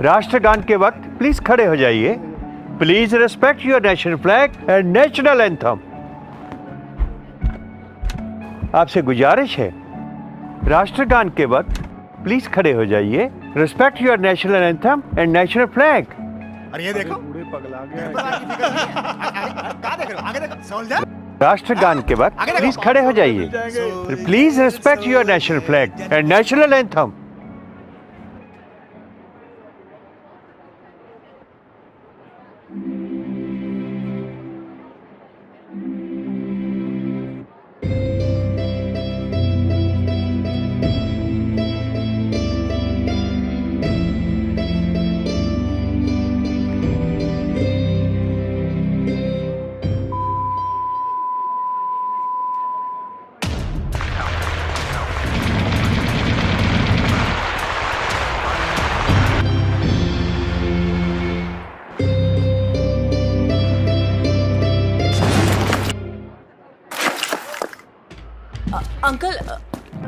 राष्ट्रगान के वक्त प्लीज खड़े हो जाइए। Please respect your national flag and national anthem. आपसे गुजारिश है, राष्ट्रगान के वक्त प्लीज खड़े हो जाइए। Respect your national anthem and national flag. अरे ये देखो, बूढ़े पगला गए। क्या देख रहे हो? आगे देखो, समझ जा। राष्ट्रगान के वक्त प्लीज खड़े हो जाइए। Please respect your national flag and national anthem.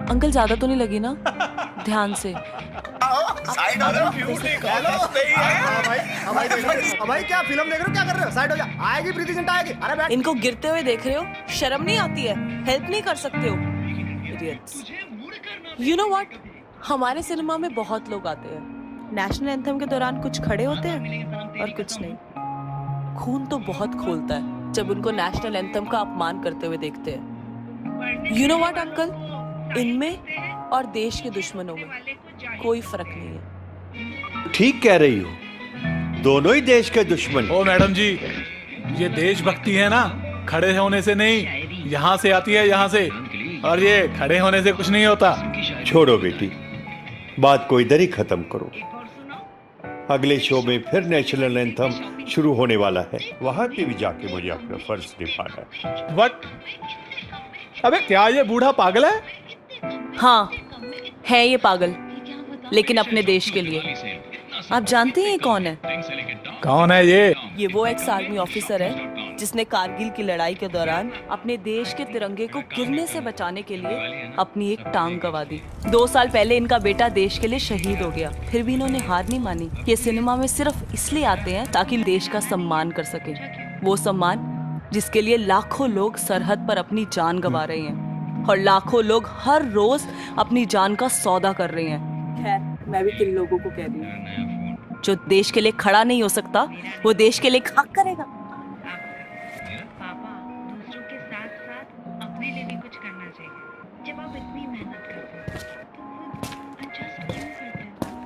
Uncle ज्यादा तो नहीं लगी ना? ध्यान से। साइड हो जाओ। भाई क्या फिल्म देख रहे हो? क्या कर रहे हो? साइड हो जा। आएगी प्रीति जिंटा आएगी। अरे बैठ। इनको गिरते हुए देख रहे हो? शर्म नहीं आती है? हेल्प नहीं कर सकते हो? इडियट्स। You know what? हमारे सिनेमा में बहुत लोग आते हैं। नेशनल एंथम के दौरान कुछ खड़े होते हैं और कुछ नहीं। खून तो बहुत खोलता है जब उनको नेशनल एंथम का अपमान करते हुए देखते हैं। You know what uncle? इनमें और देश के दुश्मनों में कोई फर्क नहीं है। ठीक कह रही हो, दोनों ही देश के दुश्मन। ओ मैडम जी, ये देशभक्ति है ना, खड़े होने से नहीं, यहाँ से आती है, यहाँ से। और ये खड़े होने से कुछ नहीं होता। छोड़ो बेटी, बात को इधर ही खत्म करो। अगले शो में फिर नेशनल एंथम शुरू होने वाला है, वहां पे भी जाके मुझे अपना फर्ज निभाना है। व्हाट? अबे क्या ये बूढ़ा पागल है? हाँ, है ये पागल, लेकिन अपने देश के लिए। आप जानते हैं ये कौन है? कौन है ये? ये वो एक्स आर्मी ऑफिसर है जिसने कारगिल की लड़ाई के दौरान अपने देश के तिरंगे को गिरने से बचाने के लिए अपनी एक टांग गंवा दी। 2 साल पहले इनका बेटा देश के लिए शहीद हो गया, फिर भी इन्होंने हार नहीं मानी। ये सिनेमा में सिर्फ इसलिए आते हैं ताकि देश का सम्मान कर सके, वो सम्मान जिसके लिए लाखों लोग सरहद पर अपनी जान गंवा रहे हैं और लाखों लोग हर रोज अपनी जान का सौदा कर रहे हैं। खैर, मैं भी किन लोगों को कह रही हूँ, जो देश के लिए खड़ा नहीं हो सकता वो देश के लिए खाक करेगा। पापा, दूसरों के साथ साथ अपने लिए भी कुछ करना चाहिए। जब आप इतनी मेहनत करते हैं तो खुद एडजस्ट क्यों करते हैं?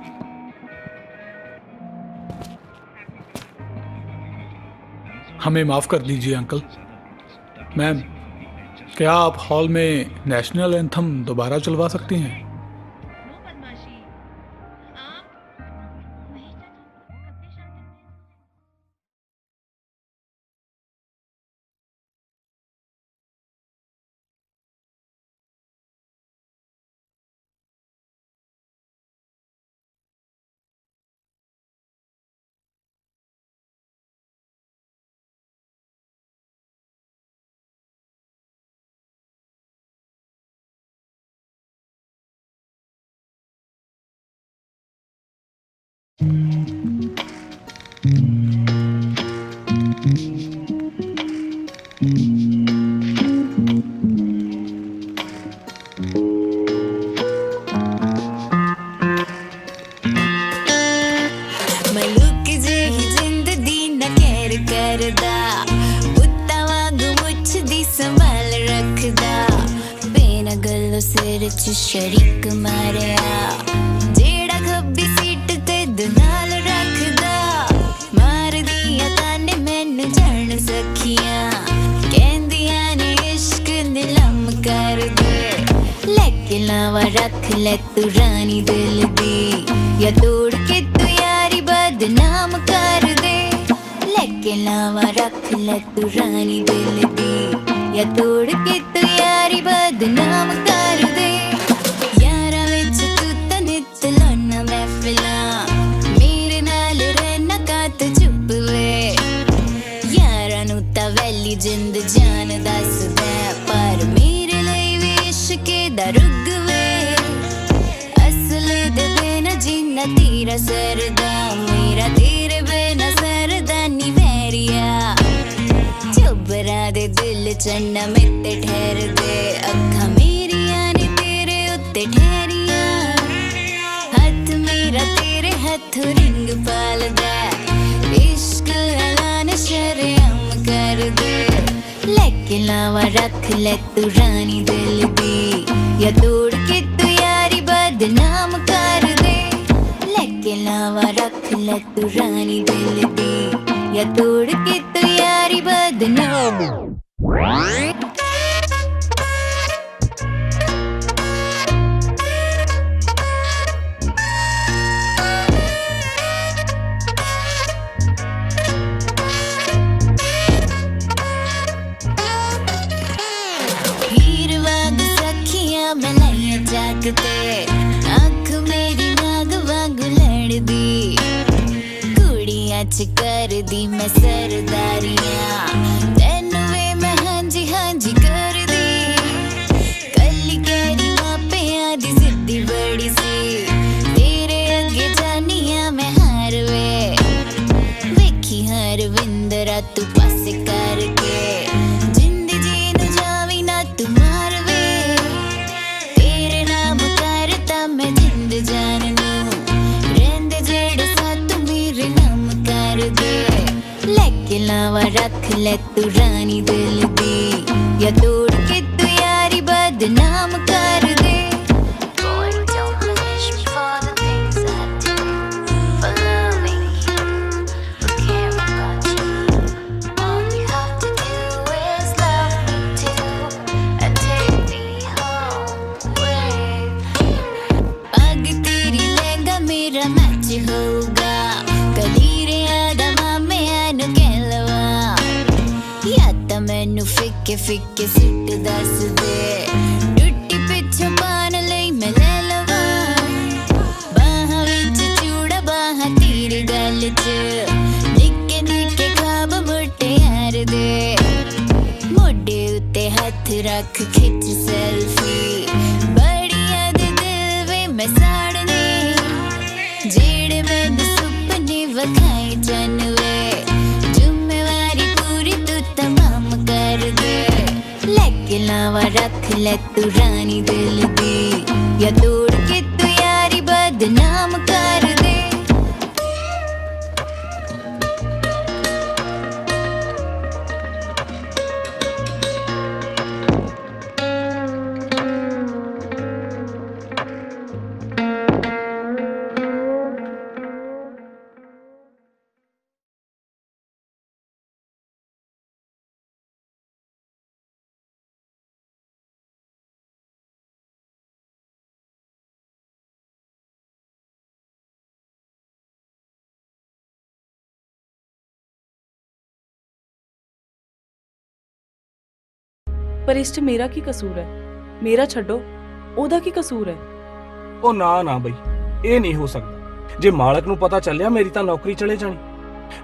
हमें माफ कर दीजिए अंकल। मैम, क्या आप हॉल में नेशनल एंथम दोबारा चलवा सकती हैं? शरीक मारिया जेड़ा खब्बी सीट ते दनाल रखदा मार दिया ताने मैनू जान सखियां। रख ले तू रानी दिल दी, या तोड़ के तू यारी बदनाम कर दे। लेके लावा रख ले तू रानी दिल दी, या तोड़ के तू यारी बदनाम कर दे। यारा विच तू तां नित लाना महफिलां, मेरे नाल रहना कात चुप वे। यारा नू तां वैली जिंद जान दसदा, पर मेरे लिए भी इश्क दा रुग वे। असल दे बिना जीना तेरा सरदा, मेरा तेरे बिना सरदा नी वैरिया। चुबरा दे दिल चन्ना मित्ते ठहर दे, अखा मेरिया ने तेरे उत्ते ठहरिया। हथ मेरा तेरे हथों रिंग पालदा, इश्क ऐलान शरेआम कर दे। लेके लावा रख ले तू रानी दिल दी, या तोड़ के तू यारी बदनाम कर दे। लेके लावा रख ले तू रानी दिल दी, या तोड़ के तू यारी बदनाम। हीर वांग सखियां मलाइयां जागते, अख मेरी नाग वांग लड़दी। कुड़ियां च करदी मैं सरदारियां, तैनू वे मैं हांजी हांजी करदी। कल्ली कैरी मापियां दी जिद्दी बड़ी सी, तेरे अगे जानियां मैं हार वे। वेखी हर विंदरा तू पासे करके, जिंद जीन जावी ना तू मार वे। तेरे नाम करता मैं जिंद जान नू, रेंदे जेड़े साथ मेरे नाम कर दे। लेके लावा रख ले तू रानी दिल दी, या तोड़ के तू यारी बदनाम कर दे। Boy, don't punish me for the things I do, for loving you, for caring about you. All you have to do is love me too, and take me home with you. पग तेरी लहंगा मेरा match होगा, कलीरे आदा मामे आनु कहलवा। या तां मैनू फिक्के फिक्के सिट दस दे, टुट्टी पिछो पान लई मैं ले लवा। बाहां विच चूड़ा बाहां तेरी गल च, निक्के निक्के ख्वाब मुटियार दे। मोढे उत्ते हथ रख खिच सेल्फी, बड़िया दे दिल वे मैं साड़ने। जेड़े मैनू सुपने वखाए चन वे, जिम्मेवारी पूरी तू तमाम कर दे। लेके लावा रख ले तू रानी दिल दी, या तोड़ के तू यारी बदनाम कर दे। पर इस च मेरा की कसूर है? मेरा छड्डो, ओदा की कसूर है? ਉਹ ਨਾ ਬਈ, ਇਹ ਨਹੀਂ ਹੋ ਸਕਦਾ। ਜੇ ਮਾਲਕ ਨੂੰ ਪਤਾ ਚੱਲਿਆ ਮੇਰੀ ਤਾਂ ਨੌਕਰੀ ਚਲੇ ਜਾਣੀ।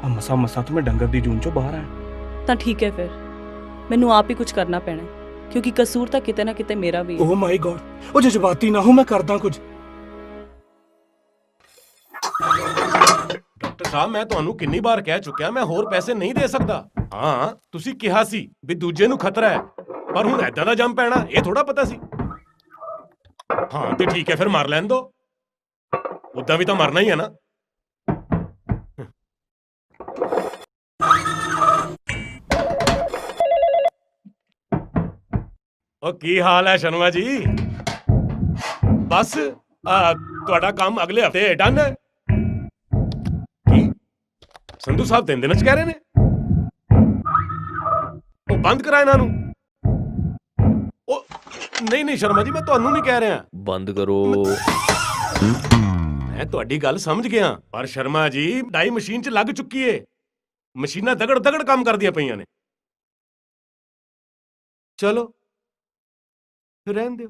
ਆ ਮਸਾ ਮਸਾ ਤੇ ਮੈਂ ਡੰਗਰ ਦੀ ਜੂਨ ਚੋਂ ਬਾਹਰ ਆਇਆ। ਤਾਂ ਠੀਕ ਹੈ ਫਿਰ ਮੈਨੂੰ ਆਪ ਹੀ ਕੁਝ ਕਰਨਾ ਪੈਣਾ ਹੈ, ਕਿਉਂਕਿ ਕਸੂਰ ਤਾਂ ਕਿਤੇ ਨਾ ਕਿਤੇ ਮੇਰਾ ਵੀ ਹੈ। ਓ ਮਾਈ ਗॉड, ਉਹ ਜਜ਼ਬਾਤੀ ਨਾ ਹੋ, ਮੈਂ ਕਰਦਾ ਕੁਝ। ਡਾਕਟਰ ਸਾਹਿਬ, ਮੈਂ ਤੁਹਾਨੂੰ ਕਿੰਨੀ ਵਾਰ ਕਹਿ ਚੁੱਕਿਆ ਮੈਂ ਹੋਰ ਪੈਸੇ ਨਹੀਂ ਦੇ ਸਕਦਾ। ਹਾਂ, ਤੁਸੀਂ ਕਿਹਾ ਸੀ ਵੀ ਦੂਜੇ ਨੂੰ ਖਤਰਾ ਹੈ, ਪਰ ਹੁਣ ਐਦਾਂ ਦਾ ਜੰਮ ਪੈਣਾ ਇਹ ਥੋੜਾ ਪਤਾ ਸੀ। ਹਾਂ ਤੇ ਠੀਕ ਹੈ, ਫਿਰ ਮਰ ਲੈਣ ਦੋ। ਉਦਾਂ ਵੀ ਤਾਂ ਮਰਨਾ ਹੀ ਹੈ ਨਾ। ਉਹ ਕੀ ਹਾਲ ਹੈ ਸ਼ਰਮਾ ਜੀ? ਬਸ ਤੁਹਾਡਾ ਕੰਮ ਅਗਲੇ ਹਫਤੇ ਡਨ ਹੈ। ਕੀ ਸੰਧੂ ਸਾਹਿਬ 3 ਦਿਨਾਂ ਚ ਕਹਿ ਰਹੇ ਨੇ? ਉਹ ਬੰਦ ਕਰਾ ਇਹਨਾਂ ਨੂੰ। ਉਹ ਨਹੀਂ ਨਹੀਂ ਸ਼ਰਮਾ ਜੀ, ਮੈਂ ਤੁਹਾਨੂੰ ਨਹੀਂ ਕਹਿ ਰਿਹਾ। ਬੰਦ ਕਰੋ। ਮੈਂ ਤੁਹਾਡੀ ਗੱਲ ਸਮਝ ਗਿਆ, ਪਰ ਸ਼ਰਮਾ ਜੀ ਡਾਈ ਮਸ਼ੀਨ 'ਚ ਲੱਗ ਚੁੱਕੀ ਏ। ਮਸ਼ੀਨਾਂ ਦਗੜ ਦਗੜ ਕੰਮ ਕਰਦੀਆਂ ਪਈਆਂ ਨੇ। ਚਲੋ ਫਿਰ ਰਹਿਣ ਦਿਓ।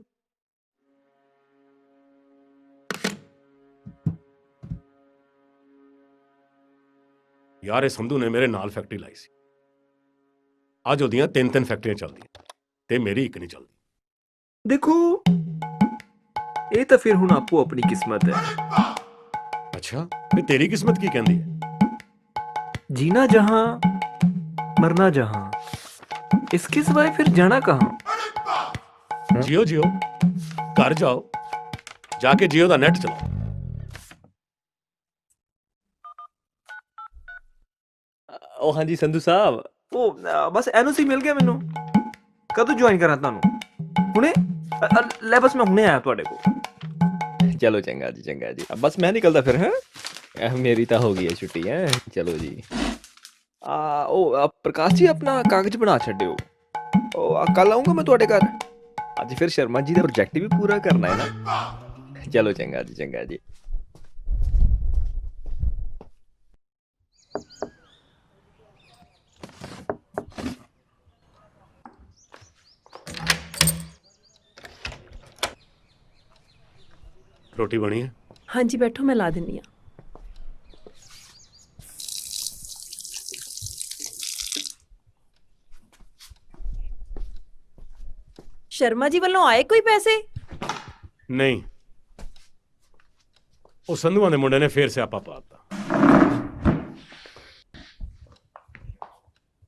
ਯਾਰ ਇਹ ਸੰਧੂ ਨੇ ਮੇਰੇ ਨਾਲ ਫੈਕਟਰੀ ਲਾਈ ਸੀ। ਅੱਜ ਉਹਦੀਆਂ 3 ਫੈਕਟਰੀਆਂ ਚੱਲਦੀਆਂ ਤੇ ਮੇਰੀ ਇੱਕ ਨਹੀਂ ਚੱਲਦੀ। ਦੇਖੋ ਇਹ ਤਾਂ ਫਿਰ ਹੁਣ ਆਪੋ ਆਪਣੀ ਕਿਸਮਤ ਹੈ। ਅੱਛਾ, ਤੇ ਤੇਰੀ ਕਿਸਮਤ ਕੀ ਕਹਿੰਦੀ ਹੈ? जीना जहां मरना जहां, इसके सिवाय फिर जाना कहां। जियो जियो, घर जाओ, जाके जियो दा नेट चलाओ। ਉਹ ਹਾਂਜੀ ਸੰਧੂ ਸਾਹਿਬ, ਉਹ ਬਸ ਐਨਓਸੀ ਮਿਲ ਗਿਆ ਮੈਨੂੰ। ਕਦੋਂ ਜੁਆਇਨ ਕਰਾਂ ਤੁਹਾਨੂੰ? ਹੁਣੇ? ਲੈ ਬਸ ਮੈਂ ਹੁਣੇ ਆਇਆ ਤੁਹਾਡੇ ਕੋਲ। ਚਲੋ ਚੰਗਾ ਜੀ, ਚੰਗਾ ਜੀ। ਬਸ ਮੈਂ ਨਿਕਲਦਾ ਫਿਰ। ਹੈ ਮੇਰੀ ਤਾਂ ਹੋ ਗਈ ਹੈ ਛੁੱਟੀ। ਹੈ ਚਲੋ ਜੀ। ਉਹ ਪ੍ਰਕਾਸ਼ ਜੀ ਆਪਣਾ ਕਾਗਜ਼ ਬਣਾ ਛੱਡਿਓ। ਉਹ ਕੱਲ ਆਉਂਗਾ ਮੈਂ ਤੁਹਾਡੇ ਘਰ। ਅੱਜ ਫਿਰ ਸ਼ਰਮਾ ਜੀ ਦਾ ਪ੍ਰੋਜੈਕਟ ਵੀ ਪੂਰਾ ਕਰਨਾ ਹੈ ਨਾ। ਚਲੋ ਚੰਗਾ ਜੀ, ਚੰਗਾ ਜੀ। रोटी बनी है? हाँ जी बैठो, मैं ला दिनी हाँ। शर्मा जी वालों आए कोई पैसे? नहीं, ਉਹ ਸੰਧੂਆਂ ਦੇ ਮੁੰਡੇ ਨੇ ਫੇਰ ਸਿਆਪਾ ਪਾਤਾ।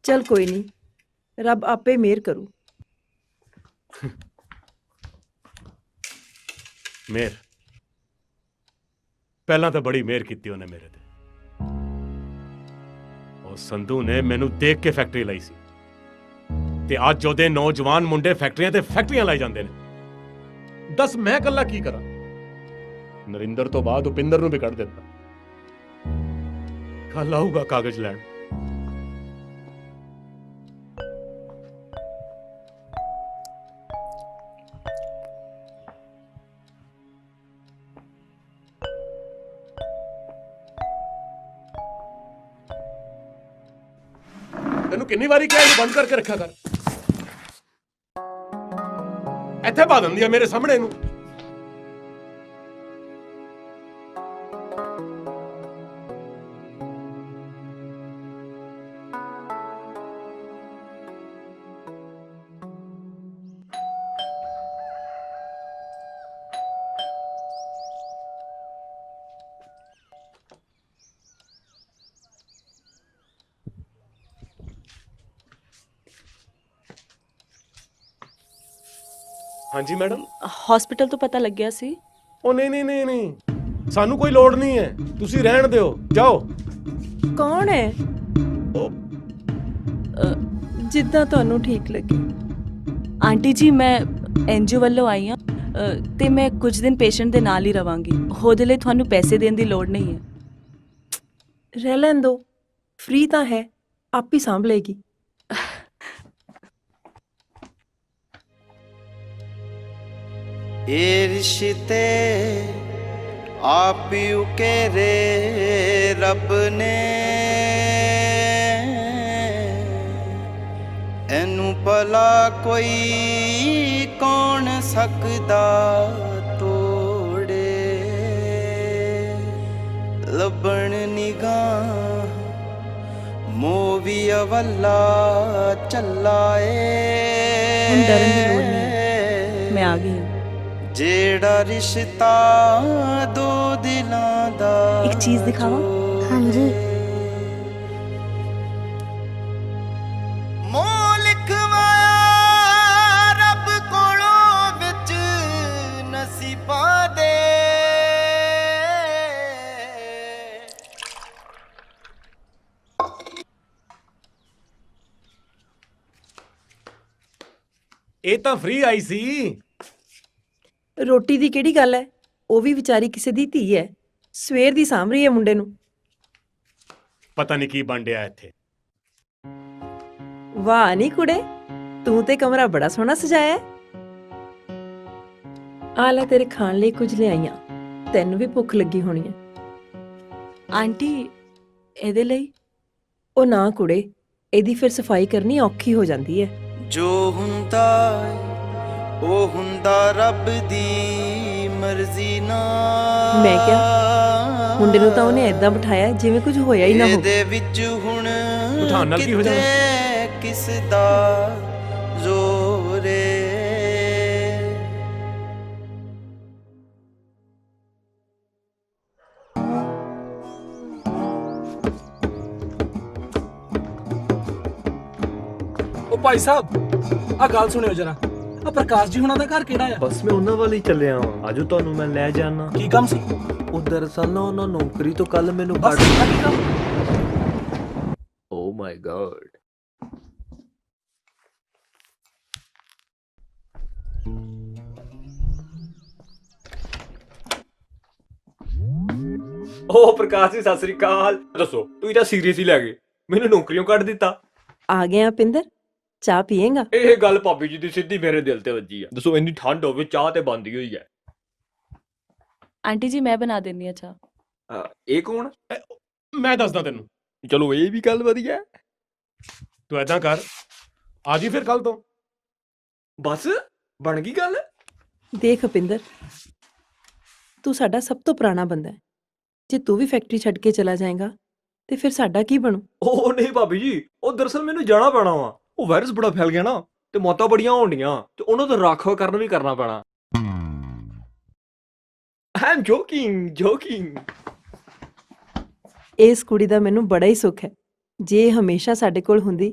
चल कोई नहीं, रब आपे मेहर करू। ਮਿਹਰ? ਪਹਿਲਾਂ ਤਾਂ ਬੜੀ ਮਿਹਰ ਕੀਤੀ ਉਹਨੇ ਮੇਰੇ ਤੇ। ਉਹ ਸੰਧੂ ਨੇ ਮੈਨੂੰ ਦੇਖ ਕੇ ਫੈਕਟਰੀ ਲਾਈ ਸੀ ਤੇ ਅੱਜ ਉਹਦੇ ਨੌਜਵਾਨ ਮੁੰਡੇ ਫੈਕਟਰੀਆਂ ਤੇ ਫੈਕਟਰੀਆਂ ਲਾਈ ਜਾਂਦੇ ਨੇ। ਦੱਸ ਮੈਂ ਇਕੱਲਾ ਕੀ ਕਰਾਂ? ਨਰਿੰਦਰ ਤੋਂ ਬਾਅਦ ਉਪਿੰਦਰ ਨੂੰ ਵੀ ਕੱਢ ਦਿੱਤਾ। ਕੱਲ ਆਊਗਾ ਕਾਗਜ਼ ਲੈਣ। ਤੈਨੂੰ ਕਿੰਨੀ ਵਾਰੀ ਕਿਹਾ ਇਹਨੂੰ ਬੰਦ ਕਰਕੇ ਰੱਖਿਆ ਕਰ। ਇੱਥੇ ਪਾ ਦਿੰਦੀ ਆ ਮੇਰੇ ਸਾਹਮਣੇ ਨੂੰ। ਹਾਂਜੀ ਮੈਡਮ। हॉस्पिटल तो पता लग गया सी। ਉਹ ਨਹੀਂ ਨਹੀਂ ਨਹੀਂ ਨਹੀਂ, ਸਾਨੂੰ ਕੋਈ ਲੋੜ ਨਹੀਂ ਹੈ, ਤੁਸੀਂ ਰਹਿਣ ਦਿਓ, ਜਾਓ। कौन है? ਉਹ जिद्दां ਤੁਹਾਨੂੰ ठीक लगे। आंटी जी मैं एनजीओ ਵੱਲੋਂ ਆਈ ਹਾਂ ਤੇ ਮੈਂ ਕੁਝ ਦਿਨ ਪੇਸ਼ੈਂਟ ਦੇ ਨਾਲ ਹੀ ਰਵਾਂਗੀ। ਉਹਦੇ ਲਈ ਤੁਹਾਨੂੰ ਪੈਸੇ ਦੇਣ ਦੀ ਲੋੜ ਨਹੀਂ ਹੈ। रह लें दो, फ्री ਤਾਂ है, आप ही सांभ लेगी। ਇਹ ਰਿਸ਼ਤੇ ਆਪ ਹੀ ਉਕੇਰੇ ਰੱਬ ਨੇ, ਇਹਨੂੰ ਭਲਾ ਕੋਈ ਕੌਣ ਸਕਦਾ ਤੋੜੇ। ਲੱਭਣ ਨਿਗਾਹ ਮੋਹ ਵੀ ਅਵੱਲਾ ਚੱਲਾਏ। ਹੁਣ ਡਰਨ ਦੀ ਲੋੜ ਨਹੀਂ ਹੈ, ਮੈਂ ਆ ਗਈ ਹਾਂ। ਜਿਹੜਾ ਰਿਸ਼ਤਾ ਦੋ ਦਿਲਾਂ ਦਾ ਇੱਕ ਚੀਜ਼ ਦਿਖਾਵਾਂ? ਹਾਂਜੀ। ਮੋਹ ਲਿਖਵਾਇਆ ਰੱਬ ਕੋਲੋਂ ਵਿੱਚ ਨਸੀਬਾਂ ਦੇ। ਇਹ ਤਾਂ ਫ੍ਰੀ ਆਈ ਸੀ। ਰੋਟੀ ਦੀ ਕਿਹੜੀ ਗੱਲ ਹੈ? ਉਹ ਵੀ ਵਿਚਾਰੀ ਕਿਸੇ ਦੀ ਧੀ ਹੈ, ਸਵੇਰ ਦੀ ਸਾਂਭ ਰਹੀ ਹੈ ਮੁੰਡੇ ਨੂੰ। ਪਤਾ ਨਹੀਂ ਕੀ ਬਣ ਡਿਆ ਇੱਥੇ। ਵਾਹ ਨੀ ਕੁੜੇ, ਤੂੰ ਤੇ ਕਮਰਾ ਬੜਾ ਸੋਹਣਾ ਸਜਾਇਆ ਹੈ। ਆ ਲੈ ਤੇਰੇ ਖਾਣ ਲਈ ਕੁਝ ਲਿਆਈਆਂ। ਤੈਨੂੰ ਵੀ ਭੁੱਖ ਲੱਗੀ ਹੋਣੀ ਹੈ। आंटी ਇਹਦੇ ਲਈ ਉਹ ਨਾ ਕੁੜੇ, ਇਹਦੀ ਫਿਰ ਸਫਾਈ ਕਰਨੀ ਔਖੀ ਹੋ ਜਾਂਦੀ ਹੈ। ਜੋ ਹੁੰਦਾ ਏ, ਉਹ ਹੁੰਦਾ ਰੱਬ ਦੀ ਮਰਜ਼ੀ ਨਾਲ। ਮੈਂ ਕਿਹਾ ਮੁੰਡੇ ਨੂੰ ਤਾਂ ਉਹਨੇ ਏਦਾਂ ਬਿਠਾਇਆ ਜਿਵੇਂ ਕੁਝ ਹੋਇਆ ਹੀ ਨਾ ਹੋਵੇ। ਇਹਦੇ ਵਿੱਚ ਹੁਣ ਬਿਠਾਉਣ ਨਾਲ ਕੀ ਹੋ ਜਾਣਾ? ਕਿਤੇ ਕਿਸ ਦਾ ਜ਼ੋਰ ਏ। ਉਹ ਭਾਈ ਸਾਹਿਬ ਆ ਗੱਲ ਸੁਣਿਓ ਜਰਾ, ਆ ਪ੍ਰਕਾਸ਼ ਜੀ ਹੁਣਾਂ ਦਾ ਘਰ ਕਿਹੜਾ ਆ? ਬਸ ਮੈਂ ਉਹਨਾਂ ਵੱਲ ਹੀ ਚੱਲਿਆ ਵਾਂ, ਆਜੋ ਤੁਹਾਨੂੰ ਮੈਂ ਲੈ ਜਾਣਾ। ਕੀ ਕੰਮ ਸੀ? ਉਹ ਦਰਅਸਲ ਨਾ ਉਹਨਾਂ ਨੌਕਰੀ ਤੋਂ ਕੱਲ ਮੈਨੂੰ ਬਸ ਕੱਢ। ਆ ਕੀ ਕੰਮ? ਓ ਮਾਈ ਗॉड। ਓ ਪ੍ਰਕਾਸ਼ ਜੀ, ਸਤਿ ਸ੍ਰੀ ਅਕਾਲ। ਦੱਸੋ ਤੁਸੀਂ ਤਾਂ ਸੀਰੀਅਸ ਹੀ ਲੈ ਗਏ, ਮੈਨੂੰ ਨੌਕਰੀਓਂ ਕੱਢ ਦਿੱਤਾ। ਆ ਗਿਆ ਪਿੰਦਰ, ਚਾਹ ਪੀਏਗਾ? ਇਹ ਗੱਲ ਭਾਬੀ ਜੀ ਦੀ ਸਿੱਧੀ ਮੇਰੇ ਦਿਲ ਤੇ ਵੱਜੀ ਆ। ਦੱਸੋ ਇੰਨੀ ਠੰਡ ਹੋਵੇ ਚਾਹ ਤੇ ਬੰਦੀ ਹੋਈ ਹੈ। आंटी जी मैं बना देनी है चाह। ਇਹ ਕੌਣ? ਮੈਂ ਦੱਸਦਾ ਤੈਨੂੰ। ਚਲੋ ਇਹ ਵੀ ਗੱਲ ਵਧੀਆ ਹੈ। ਤੂੰ ਐਦਾਂ ਕਰ, ਆ ਜੀ ਫਿਰ ਕੱਲ ਤੋਂ। ਬਸ ਬਣ ਗਈ ਗੱਲ। ਦੇਖ ਪਿੰਦਰ, ਤੂੰ ਸਾਡਾ ਸਭ ਤੋਂ ਪੁਰਾਣਾ ਬੰਦਾ ਹੈ। ਜੇ ਤੂੰ ਵੀ ਫੈਕਟਰੀ ਛੱਡ ਕੇ ਚਲਾ ਜਾਏਗਾ ਤੇ ਫਿਰ ਸਾਡਾ ਕੀ ਬਣੂ? ਉਹ ਨਹੀਂ ਭਾਬੀ ਜੀ, ਉਹ ਦਰਅਸਲ ਮੈਨੂੰ ਜਾਣਾ ਪੈਣਾ ਵਾ। ਉਹ ਵਾਇਰਸ ਬੜਾ ਫੈਲ ਗਿਆ ਨਾ, ਤੇ ਮੌਤਾਂ ਬੜੀਆਂ ਹੋਣੀਆਂ, ਤੇ ਉਹਨਾਂ ਦਾ ਰਾਖਵਾ ਕਰਨ ਵੀ ਕਰਨਾ ਪੈਣਾ। ਆਮ ਜੋਕਿੰਗ। ਇਸ ਕੁੜੀ ਦਾ ਮੈਨੂੰ ਬੜਾ ਹੀ ਸੁੱਖ ਹੈ। ਜੇ ਇਹ ਹਮੇਸ਼ਾ ਸਾਡੇ ਕੋਲ ਹੁੰਦੀ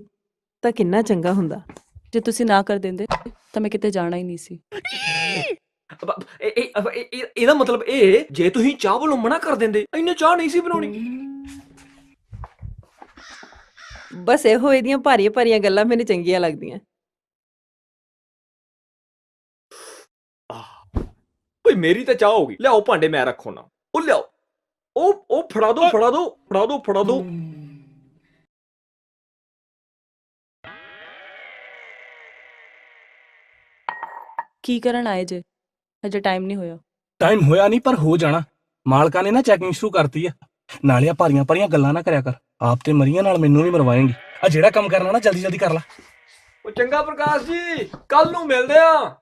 ਤਾਂ ਕਿੰਨਾ ਚੰਗਾ ਹੁੰਦਾ। ਜੇ ਤੁਸੀਂ ਨਾ ਕਰ ਦਿੰਦੇ ਤਾਂ ਮੈਂ ਕਿਤੇ ਜਾਣਾ ਹੀ ਨਹੀਂ ਸੀ। ਇਹਦਾ ਮਤਲਬ ਇਹ, ਜੇ ਤੁਸੀਂ ਚਾਹ ਵੱਲੋਂ ਮਨਾ ਕਰ ਦਿੰਦੇ, ਇੰਨੇ ਚਾਹ ਨਹੀਂ ਸੀ ਬਣਾਉਣੀ। ਬਸ ਇਹੋ ਇਹਦੀਆਂ ਭਾਰੀਆਂ ਭਾਰੀਆਂ ਗੱਲਾਂ ਮੈਨੂੰ ਚੰਗੀਆਂ ਲੱਗਦੀਆਂ। ਓਏ ਮੇਰੀ ਤਾਂ ਚਾਹ ਹੋ ਗਈ, ਲਿਆਓ ਭਾਂਡੇ ਮੈਂ ਰੱਖੋ ਨਾ। ਉਹ ਲਿਆਓ, ਉਹ ਫੜਾ ਦੋ। ਕੀ ਕਰਨ ਆਏ ਜੇ? ਅਜੇ ਟਾਈਮ ਨਹੀਂ ਹੋਇਆ। ਟਾਈਮ ਹੋਇਆ ਨਹੀਂ, ਪਰ ਹੋ ਜਾਣਾ। ਮਾਲਕਾਂ ਨੇ ਨਾ ਚੈਕਿੰਗ ਸ਼ੁਰੂ ਕਰਤੀ ਆ। ਨਾਲੇ ਆ ਭਾਰੀਆਂ ਭਾਰੀਆਂ ਗੱਲਾਂ ਨਾ ਕਰਿਆ ਕਰ, ਆਪ ਤੇ ਮਰੀਆਂ ਨਾਲ ਮੈਨੂੰ ਵੀ ਮਰਵਾਏਂਗੀ। ਆ ਜਿਹੜਾ ਕੰਮ ਕਰਨਾ ਨਾ ਜਲਦੀ ਜਲਦੀ ਕਰ ਲੈ। ਉਹ ਚੰਗਾ ਪ੍ਰਕਾਸ਼ ਜੀ, ਕੱਲ ਨੂੰ ਮਿਲਦੇ ਆ।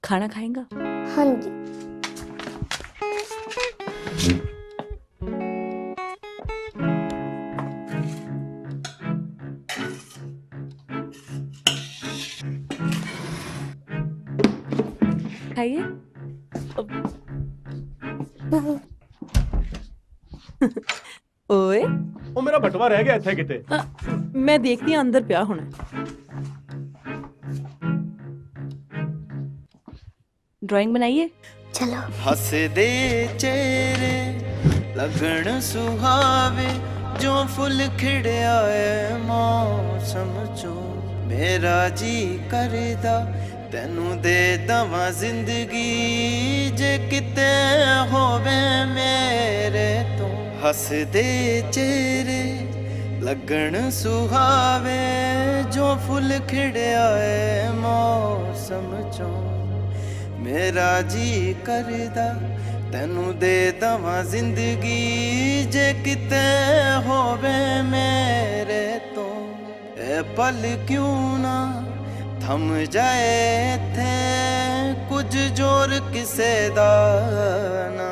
खाना खाएगा? हाँ जी। खाइए। ਓਏ ਉਹ ਮੇਰਾ ਬਟਵਾ ਰਹਿ ਗਿਆ ਇੱਥੇ ਕਿਤੇ। ਮੈਂ ਦੇਖਦੀ ਹਾਂ ਅੰਦਰ ਪਿਆ ਹੋਣਾ। ड्राइंग बनाइए। चलो। ਹੱਸਦੇ ਚਿਹਰੇ ਲੱਗਣ ਸੁਹਾਵੇ, ਜੋ ਫੁੱਲ ਖਿੜਿਆ ਏ ਮੌਸਮ ਚੋਂ। ਮੇਰਾ ਜੀ ਕਰਦਾ ਤੈਨੂੰ ਦੇ ਦਵਾਂ ਜ਼ਿੰਦਗੀ, ਜੇ ਕਿਤੇ ਹੋਵੇ ਮੇਰੇ ਤੋਂ। ਹੱਸਦੇ ਚਿਹਰੇ ਲੱਗਣ ਸੁਹਾਵੇ, ਜੋ ਫੁੱਲ ਖਿੜਿਆ ਏ ਮੌਸਮ ਚੋਂ। ਮੇਰਾ ਜੀ ਕਰਦਾ ਤੈਨੂੰ ਦੇ ਦਵਾਂ ਜ਼ਿੰਦਗੀ, ਜੇ ਕਿਤੇ ਹੋਵੇ ਮੇਰੇ ਤੋਂ। ਇਹ ਪਲ ਕਿਉਂ ਨਾ ਥਮ ਜਾਏ ਇੱਥੇ, ਕੁਝ ਜ਼ੋਰ ਕਿਸੇ ਦਾ ਨਾ।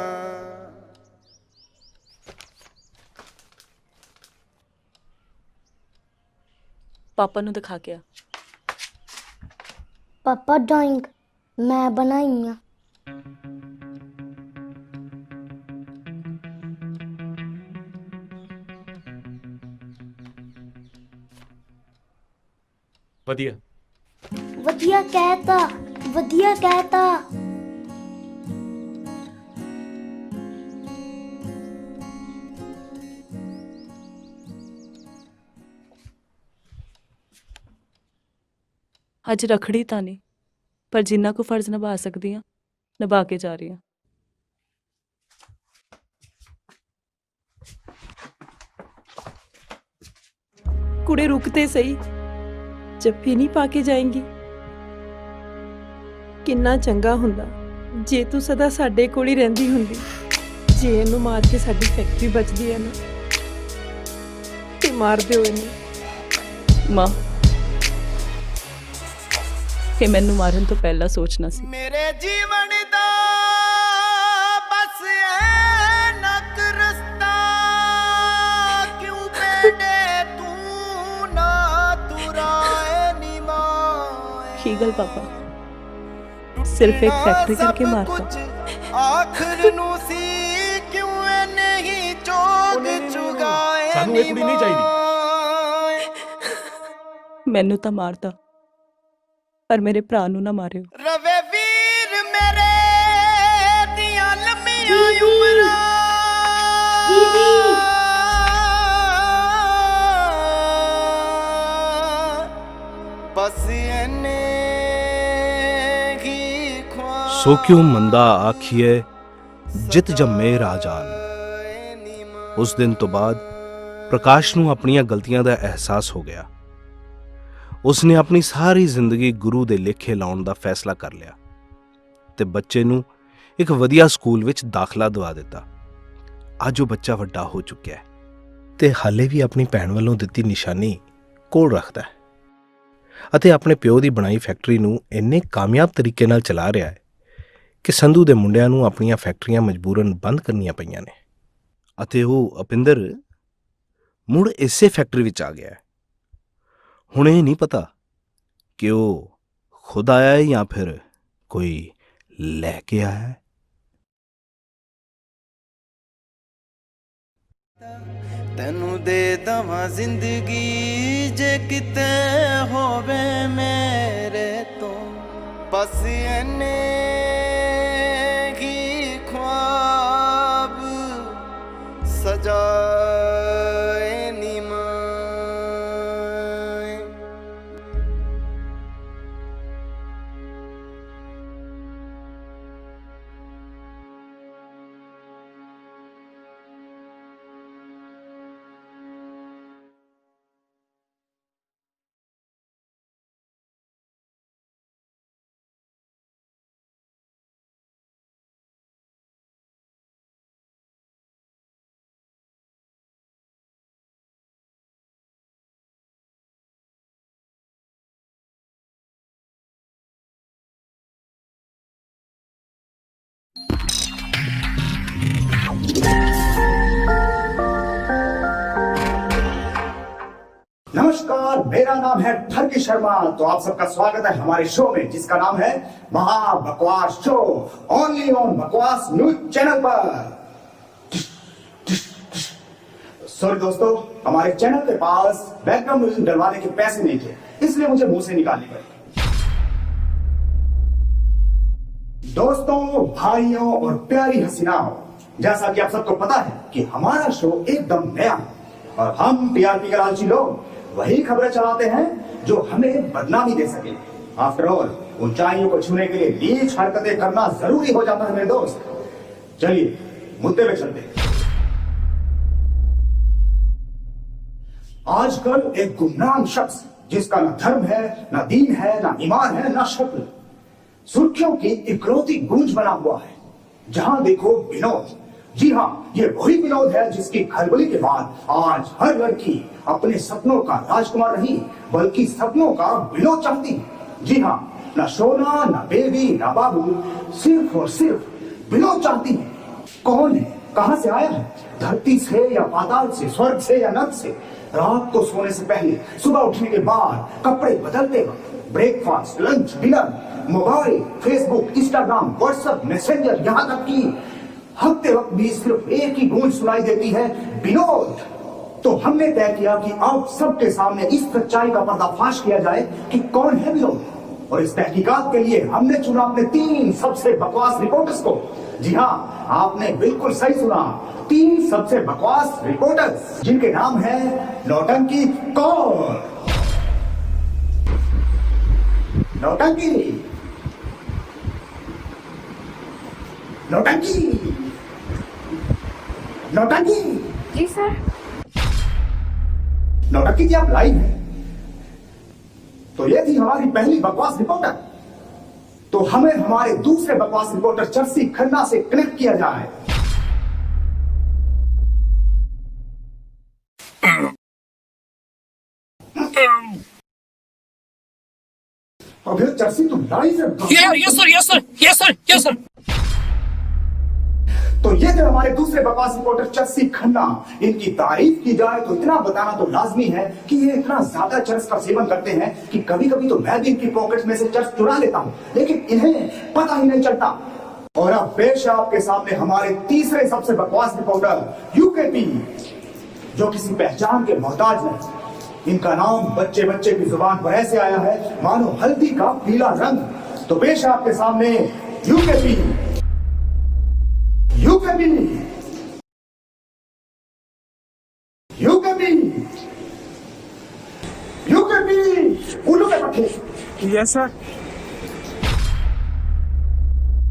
पापा ਨੂੰ ਦਿਖਾ ਕੇ ਆ। पापा ड्राइंग मैं बनाई आ। ਵਧੀਆ। वधिया कहता, वधिया कहता। ਅੱਜ ਰਖੜੀ ਤਾਂ ਨਹੀਂ, ਪਰ ਜਿੰਨਾ ਕੁ ਫਰਜ਼ ਨਿਭਾ ਸਕਦੀ ਹਾਂ ਨਿਭਾ ਕੇ ਜਾ ਰਹੀ ਹਾਂ। कुड़े रुकते सही जफ्फी नहीं पा के जाएंगी किन्ना चंगा हुंदा जे तू सदा साडे कोल ही रहिंदी हुंदी जे इहनूं मार के साडी फैक्ट्री बचदी है ना ते मार दिओ इहनूं मां कि मैनू मारन तो पहला सोचना सी मेरे जीवन दा बस ऐनक रस्ता क्यों बेटे तू ना तुराए निमाए की गल पापा सिर्फ एक फैक्ट्री करके मारता आखिर नु सी क्यों नहीं चोग चुगाए सानू ये कुड़ी नहीं चाहिए मैनू तो मारता पर मेरे भरा नू ना मारियो रवे वीर मेरे दियां लम्मियां उमरां बस इन्ने ही ख्वाब सो क्यों मंदा आखिए जित जम्मे राजान। उस दिन तो बाद प्रकाश ਨੂੰ ਆਪਣੀਆਂ ਗਲਤੀਆਂ ਦਾ ਅਹਿਸਾਸ ਹੋ ਗਿਆ। ਉਸਨੇ ਆਪਣੀ ਸਾਰੀ ਜ਼ਿੰਦਗੀ ਗੁਰੂ ਦੇ ਲੇਖੇ ਲਾਉਣ ਦਾ ਫੈਸਲਾ ਕਰ ਲਿਆ ਤੇ ਬੱਚੇ ਨੂੰ ਇੱਕ ਵਧੀਆ ਸਕੂਲ ਵਿੱਚ ਦਾਖਲਾ ਦਿਵਾ ਦਿੱਤਾ। ਅੱਜ ਉਹ ਬੱਚਾ ਵੱਡਾ ਹੋ ਚੁੱਕਿਆ ਹੈ ਤੇ ਹਾਲੇ ਵੀ ਆਪਣੀ ਭੈਣ ਵੱਲੋਂ ਦਿੱਤੀ ਨਿਸ਼ਾਨੀ ਕੋਲ ਰੱਖਦਾ ਹੈ ਅਤੇ ਆਪਣੇ ਪਿਓ ਦੀ ਬਣਾਈ ਫੈਕਟਰੀ ਨੂੰ ਇੰਨੇ ਕਾਮਯਾਬ ਤਰੀਕੇ ਨਾਲ ਚਲਾ ਰਿਹਾ ਹੈ ਕਿ ਸੰਧੂ ਦੇ ਮੁੰਡਿਆਂ ਨੂੰ ਆਪਣੀਆਂ ਫੈਕਟਰੀਆਂ ਮਜਬੂਰਨ ਬੰਦ ਕਰਨੀਆਂ ਪਈਆਂ ਨੇ ਅਤੇ ਉਹ ਅਪਿੰਦਰ ਮੁੜ ਇਸੇ ਫੈਕਟਰੀ ਵਿੱਚ ਆ ਗਿਆ ਹੈ। ਹੁਣ ਇਹ ਨਹੀਂ ਪਤਾ ਕਿ ਉਹ ਖੁਦ ਆਇਆ ਹੈ ਜਾਂ ਫਿਰ ਕੋਈ ਲੈ ਕੇ ਆਇਆ ਹੈ। ਤੈਨੂੰ ਦੇ ਦਵਾਂ ਜ਼ਿੰਦਗੀ ਜੇ ਕਿਤੇ ਹੋਵੇ ਮੇਰੇ ਤੋਂ ਬਸ ਇਹਨੇ ਹੀ ख्वाब ਸਜਾਏ ਨੀ ਮਾਏ। नमस्कार, मेरा नाम है ठरकी शर्मा। तो आप सबका स्वागत है हमारे शो में जिसका नाम है महा बकवास शो, ओनली ऑन बकवास न्यूज चैनल पर। सॉरी दोस्तों, हमारे चैनल के पास बैकग्राउंड म्यूजिक डलवाने के पैसे नहीं थे, इसलिए मुझे मुंह से निकालनी पड़ी। दोस्तों, भाइयों और प्यारी हसीनाओं, जैसा कि आप सबको पता है कि हमारा शो एकदम नया है और हम टीआरपी के लालची लोग वही खबरें चलाते हैं जो हमें बदनामी दे सके। आफ्टर ऑल, ऊंचाइयों को छूने के लिए नीच हरकतें करना जरूरी हो जाता है मेरे दोस्त। चलिए मुद्दे पे चलते हैं। आजकल एक गुमनाम शख्स जिसका न धर्म है, न दीन है, न ईमान है, न शक्ल, सुर्खियों की इकलौती गूंज बना हुआ है। जहां देखो विनोद। जी हाँ, ये वही विनोद है जिसकी खलबली के बाद आज हर लड़की अपने सपनों का राजकुमार नहीं बल्कि सपनों का विनोद चाहती है। जी हाँ, न सोना, न बेबी, न बाबू, सिर्फ और सिर्फ विनोद चाहती है। कौन है, कहां से आया है, धरती से या पाताल से, स्वर्ग से या नर्क से? रात को सोने से पहले, सुबह उठने के बाद, कपड़े बदलते वक्त, breakfast, lunch, dinner, mobile, Facebook, Instagram, WhatsApp, messenger, यहाँ तक कि हफ्ते वक्त भी सिर्फ एक ही गूंज सुनाई देती है, विनोद। तो हमने तय किया कि आप सबके सामने इस सच्चाई का पर्दाफाश किया जाए कि कौन है विनोद। और इस तहकीकात के लिए हमने चुना अपने 3 सबसे बकवास रिपोर्टर्स को। जी हाँ, आपने बिल्कुल सही सुना, 3 सबसे बकवास रिपोर्टर्स जिनके नाम है नौटंकी कौर, नौटंकी, नौटंकी, नौटंकी। जी सर। नौटंकी जी आप लाइव हैं। तो ये थी हमारी पहली बकवास रिपोर्टर। तो हमें हमारे दूसरे बकवास रिपोर्टर चर्सी खन्ना से कनेक्ट किया जाए। और फिर चर्सी तुम लाइव है। Yes sir. तो ये थे हमारे दूसरे बकवास रिपोर्टर चर्सी खन्ना। इनकी तारीफ की जाए तो इतना बताना तो लाजमी है कि ये इतना ज्यादा चरस का सेवन करते हैं कि कभी कभी तो मैं भी इनकी पॉकेट में से चरस चुरा लेता हूं, लेकिन इन्हें पता ही नहीं चलता। और अब पेश है आपके सामने हमारे तीसरे सबसे बकवास रिपोर्टर यूकेपी, जो किसी पहचान के मोहताज नहीं। इनका नाम बच्चे बच्चे की जुबान पर ऐसे आया है मानो हल्दी का पीला रंग। तो पेश है आपके सामने यूकेपी। यूकेपी यूकेपी यूकेपी उल्लू के पट्टे। Yes sir.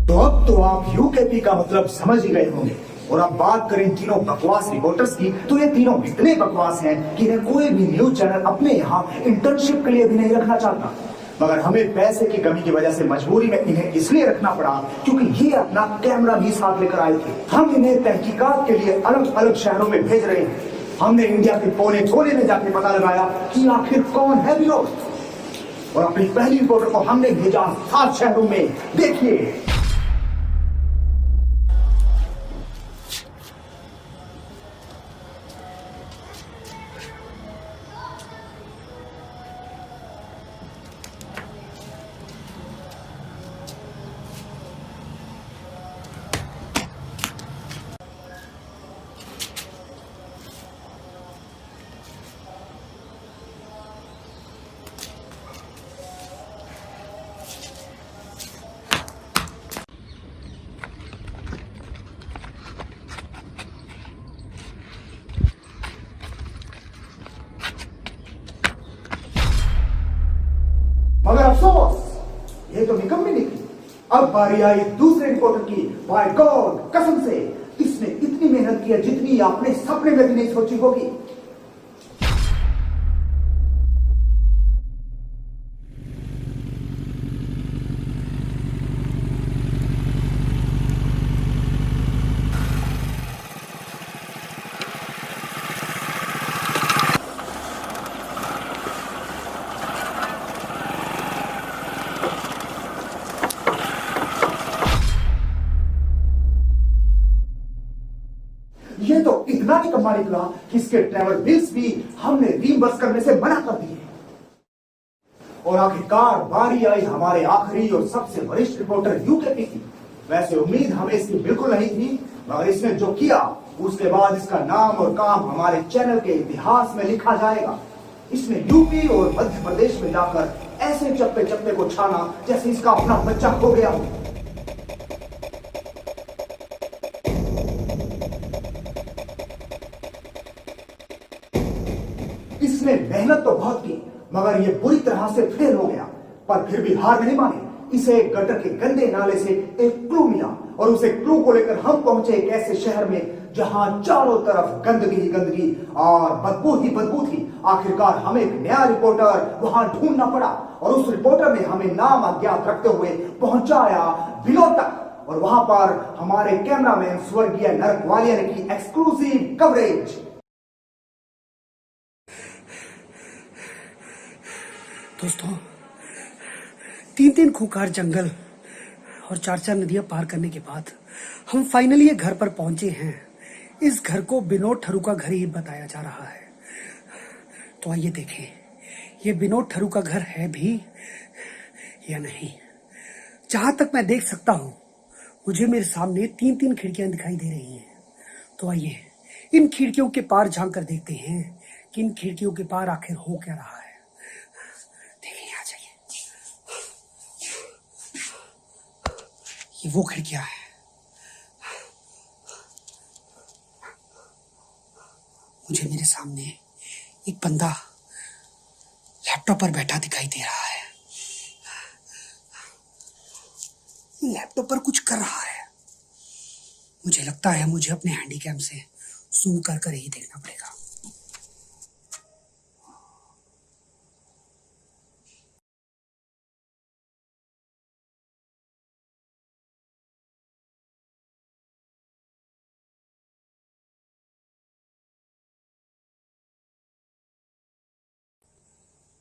तो अब तो आप यूकेपी का मतलब समझ ही गए होंगे। और अब बात करें तीनों बकवास रिपोर्टर्स की, तो ये तीनों इतने बकवास हैं कि इन्हें कोई भी न्यूज चैनल अपने यहाँ इंटर्नशिप के लिए भी नहीं रखना चाहता। मगर हमें पैसे की कमी की वजह से मजबूरी में इन्हें इसलिए रखना पड़ा क्योंकि ये अपना कैमरा भी साथ लेकर आए थे। हम इन्हें तहकीकात के लिए अलग अलग शहरों में भेज रहे हैं। हमने इंडिया के कोने कोने में जाके पता लगाया कि आखिर कौन है विनोद, और अपनी पहली रिपोर्टर को हमने भेजा 7 शहरों में। देखिए मगर अफसोस ये तो निकम्मी निकली। अब बारी आई दूसरे रिपोर्टर की। बाय गॉड कसम से इसने इतनी मेहनत की है जितनी आपने सपने में भी नहीं सोची होगी। ये तो इतना निकम्मा निकला कि इसके ट्रैवल बिल्स भी हमने रीइंबर्स करने से मना कर दिए। और आखिरकार बारी आई हमारे आखिरी और सबसे वरिष्ठ रिपोर्टर यूकेपी की। वैसे उम्मीद हमें इसकी बिल्कुल नहीं थी, मगर इसने जो किया उसके बाद इसका नाम और काम हमारे चैनल के इतिहास में लिखा जाएगा। इसने यूपी और मध्य प्रदेश में जाकर ऐसे चप्पे चप्पे को छाना जैसे इसका अपना बच्चा खो गया हो। इसने मेहनत तो बहुत की, मगर ये बुरी तरह से फेल हो गया। पर फिर भी हार नहीं मानी। इसे गटर के गंदे नाले से एक क्लू मिला, और उसे क्लू को लेकर हम पहुंचे एक ऐसे शहर में जहां चारों तरफ गंदगी ही गंदगी और बदबू ही बदबू थी। आखिरकार हमें एक नया रिपोर्टर वहां ढूंढना पड़ा, और उस रिपोर्टर ने हमें नाम अज्ञात रखते हुए पहुंचाया बिलोर तक। और वहां पर हमारे कैमरामैन स्वर्गीय नरक वालिया ने की एक्सक्लूसिव कवरेज। दोस्तों, 3 खूंखार जंगल और 4 नदियां पार करने के बाद हम फाइनली ये घर पर पहुंचे हैं। इस घर को विनोद ठरू का घर ही बताया जा रहा है। तो आइए देखें ये विनोद ठरू का घर है भी या नहीं। जहां तक मैं देख सकता हूं मुझे मेरे सामने 3 खिड़कियां दिखाई दे रही हैं। तो आइए इन खिड़कियों के पार झांक कर देखते हैं कि इन खिड़कियों के पार आखिर हो क्या रहा है। ये वो खिड़कियां है। मुझे मेरे सामने एक बंदा लैपटॉप पर बैठा दिखाई दे रहा है। लैपटॉप पर कुछ कर रहा है। मुझे लगता है मुझे अपने हैंडीकैम से जूम कर कर ही देखना पड़ेगा।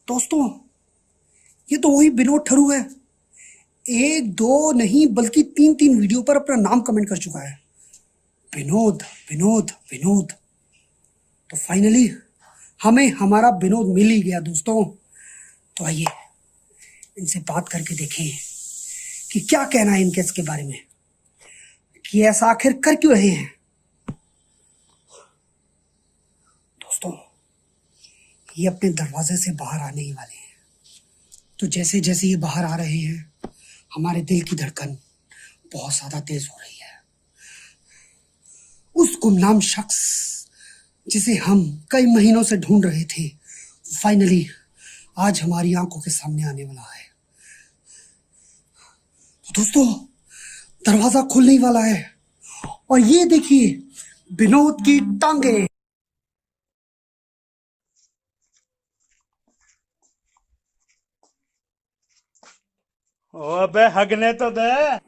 दोस्तों, ये तो वही विनोद ठरू है। 1 2 नहीं बल्कि 3 वीडियो पर अपना नाम कमेंट कर चुका है, विनोद विनोद विनोद। तो फाइनली हमें हमारा विनोद मिल ही गया दोस्तों। तो आइए इनसे बात करके देखें कि क्या कहना है इनके इसके बारे में, कि ऐसा आखिर कर क्यों रहे हैं। दोस्तों, ये अपने दरवाजे से बाहर आने ही वाले हैं। तो जैसे जैसे ये बाहर आ रहे हैं, हमारे दिल की धड़कन बहुत ज्यादा तेज हो रही है। उस गुमनाम शख्स जिसे हम कई महीनों से ढूंढ रहे थे, फाइनली आज हमारी आंखों के सामने आने वाला है। तो दोस्तों, दरवाजा खुलने ही वाला है और ये देखिए विनोद की टांगे। अबे हगने तो दे।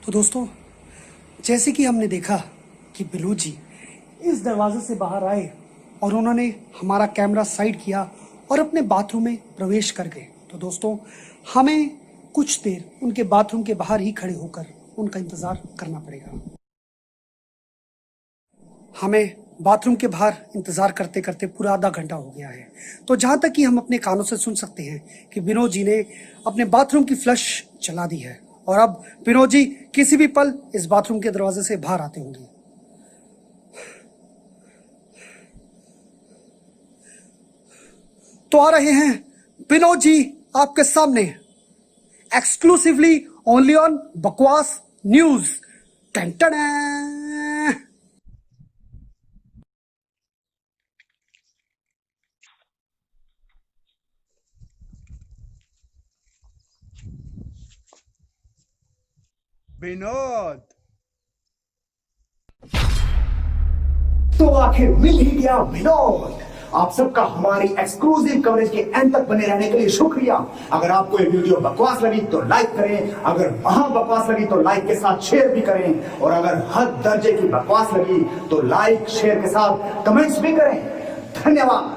तो दोस्तों, जैसे कि हमने देखा कि विनोद जी इस दरवाजे से बाहर आए और उन्होंने हमारा कैमरा साइड किया और अपने बाथरूम में प्रवेश कर गए। तो दोस्तों, हमें कुछ देर उनके बाथरूम के बाहर ही खड़े होकर उनका इंतजार करना पड़ेगा। हमें बाथरूम के बाहर इंतजार करते करते पूरा आधा घंटा हो गया है। तो जहां तक कि हम अपने कानों से सुन सकते हैं कि विनोद जी ने अपने बाथरूम की फ्लश चला दी है और अब विनोद जी किसी भी पल इस बाथरूम के दरवाजे से बाहर आते होंगे। तो आ रहे हैं विनोद जी आपके सामने, एक्सक्लूसिवली ओनली ऑन बकवास न्यूज। टन टन। विनोद, तो आखिर मिल ही गया विनोद। आप सबका हमारी एक्सक्लूसिव कवरेज के एंड तक बने रहने के लिए शुक्रिया। अगर आपको ये वीडियो बकवास लगी तो लाइक करें, अगर महा बकवास लगी तो लाइक के साथ शेयर भी करें, और अगर हद दर्जे की बकवास लगी तो लाइक शेयर के साथ कमेंट्स भी करें। धन्यवाद।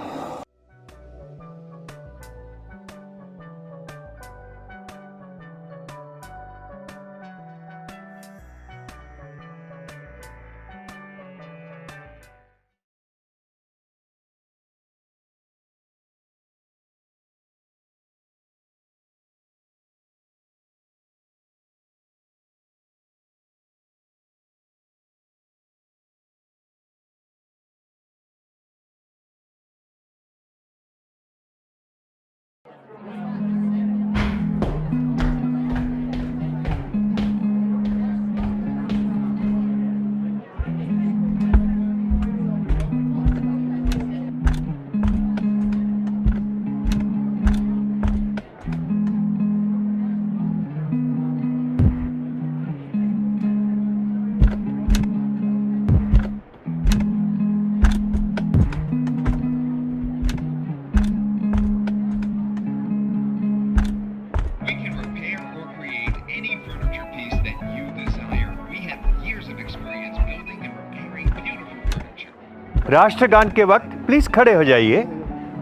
राष्ट्रगान के वक्त प्लीज खड़े हो जाइए।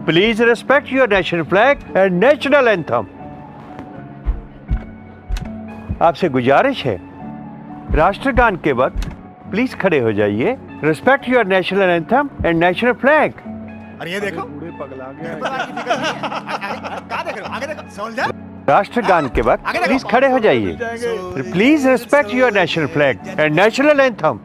Please respect your national flag and national anthem. आपसे गुजारिश है, राष्ट्रगान के वक्त प्लीज खड़े हो जाइए। Respect your national anthem and national flag. अरे ये देखो, पूरे पगला गया। राष्ट्रगान के वक्त प्लीज खड़े हो जाइए। Please respect your national flag and national anthem.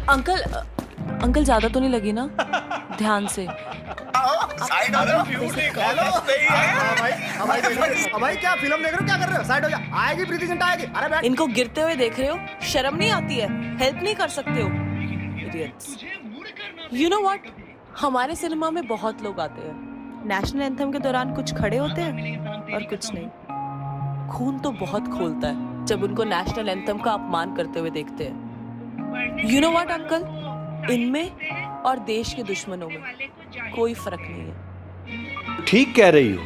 Uncle, uncle ज्यादा तो नहीं लगी ना? ध्यान से। साइड हो जाओ। हेलो भाई क्या फिल्म देख रहे हो, क्या कर रहे हो? साइड हो जा। आएगी प्रीति जिंटा आएगी। अरे बैठ। इनको गिरते हुए देख रहे हो, शर्म नहीं आती है? हेल्प नहीं कर सकते हो? Idiots. You know what? हमारे सिनेमा में बहुत लोग आते हैं, नेशनल एंथम के दौरान कुछ खड़े होते हैं और कुछ नहीं। खून तो बहुत खोलता है जब उनको नेशनल एंथम का अपमान करते हुए देखते हैं। You know what, uncle? इनमें और देश के दुश्मनों में कोई फर्क नहीं है। ठीक कह रही हो,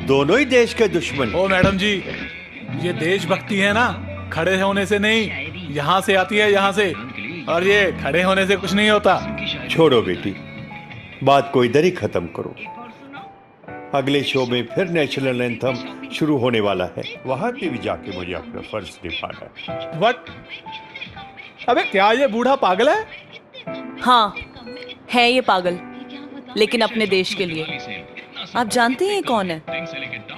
दोनों ही देश के दुश्मन। ओ मैडम जी, ये देशभक्ति है ना, खड़े होने से नहीं, यहाँ से आती है, यहाँ से। और ये खड़े होने से कुछ नहीं होता। छोड़ो बेटी, बात को इधर ही खत्म करो। अगले शो में फिर नेशनल एंथम शुरू होने वाला है, वहां पे भी जाके मुझे अपना फर्ज निभाना है। व्हाट? अबे क्या ये बूढ़ा पागल है? हाँ, है ये पागल, लेकिन अपने देश के लिए। आप जानते हैं ये कौन है?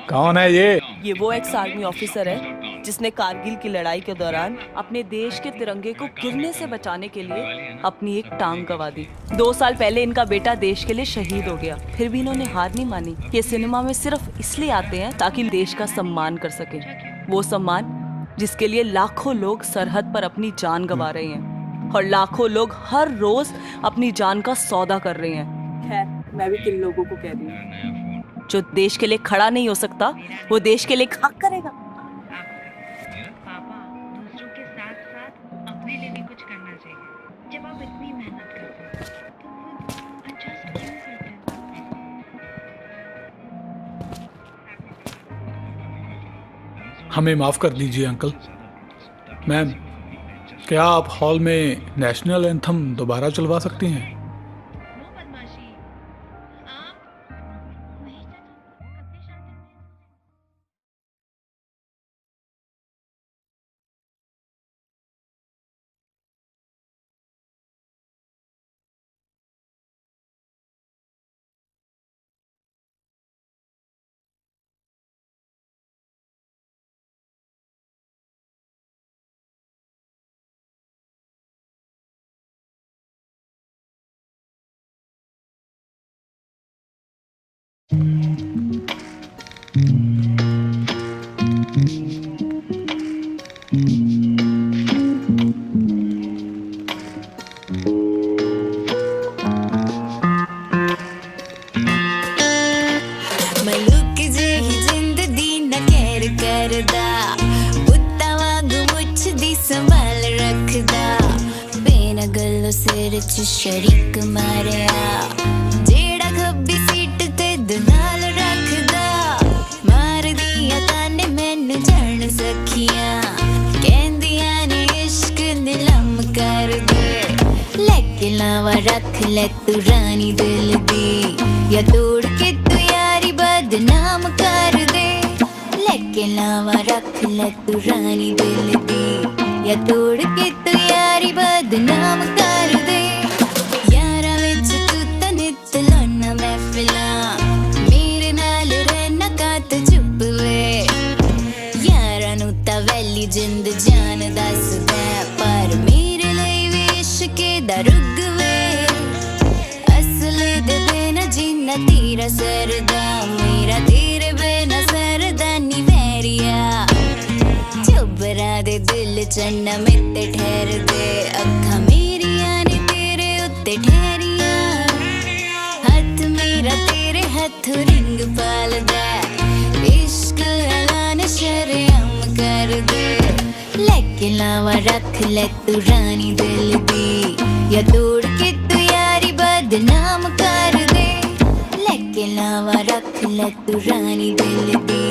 कौन है ये? ये वो एक्स आर्मी ऑफिसर है जिसने कारगिल की लड़ाई के दौरान अपने देश के तिरंगे को गिरने से बचाने के लिए अपनी एक टांग गंवा दी। 2 साल पहले इनका बेटा देश के लिए शहीद हो गया, फिर भी इन्होंने हार नहीं मानी। ये सिनेमा में सिर्फ इसलिए आते हैं ताकि देश का सम्मान कर सके, वो सम्मान जिसके लिए लाखों लोग सरहद पर अपनी जान गंवा रहे हैं और लाखों लोग हर रोज अपनी जान का सौदा कर रहे हैं। खैर, मैं भी किन लोगों को कह रही हूँ, जो देश के लिए खड़ा नहीं हो सकता वो देश के लिए क्या करेगा? पापा, दूसरों के साथ साथ अपने लिए भी कुछ करना चाहिए। जब आप इतनी मेहनत करते हैं तो खुद एडजस्ट क्यों करते हैं? हमें माफ कर दीजिए अंकल। मैम, क्या आप हॉल में नेशनल एंथम दोबारा चलवा सकती हैं? नो बदमाशी। आप नहीं चाहते अपने शादी में? ਮਲੂਕ ਜਿਹੀ ਜ਼ਿੰਦਗੀ ਨਾ ਕਹਿਰ ਕਰਦਾ, ਪੁੱਤਾਂ ਵਾਂਗੂ ਮੁੱਛ ਦੀ ਸੰਭਾਲ ਰੱਖਦਾ, ਬਿਨਾਂ ਗੱਲੋਂ ਸਿਰ 'ਚ ਸ਼ਰੀਕ ਮਾਰਿਆ, ਜਿਹੜਾ ਖੱਬੀ ਸੀਟ ਤੇ ਦਨਾਲ ਰੱਖਦਾ, ਮਾਰਦੀਆਂ ਤਾਨੇ ਮੈਨੂੰ ਜਾਣ ਸਖੀਆਂ, ਕਹਿੰਦੀਆਂ ਨੇ ਇਸ਼ਕ ਨਿਲਾਮ ਕਰ ਦੇ, ਲੈ ਕੇ ਲਾਵਾ ਰੱਖ ਲੈ ਤੂੰ ਰਾਣੀ ਦਿਲ ਦੀ, या तोड़ के तू यारी बदनाम कर दे, लेके लावा रख ले तू रानी दिल दी, या तोड़ के तू यारी बदनाम कर दे। यारा विच तू तां नित लाना महफिलां, मेरे नाल रहना कात चुप वे, यारा नू तां वैली जिंद जान दसदा, पर मेरे लिए भी इश्क दा रुग वे, जिन्ना तेरा सरदा, मेरा तेरे बिना सरदा नी मैरिया, चुबरा दे दिल चन्ना मित्ते ठहर दे, अखा मेरिया ने तेरे उत्ते ठहरिया, हथ मेरा तेरे हथ रिंग पालदा, इश्क ऐलान शरेआम कर दे, लेके लावा रख ले तू रानी दिल दी, या तोड़ के तू यारी बदनाम कर दे, लेके लावा रख ले तू रानी दिल दी,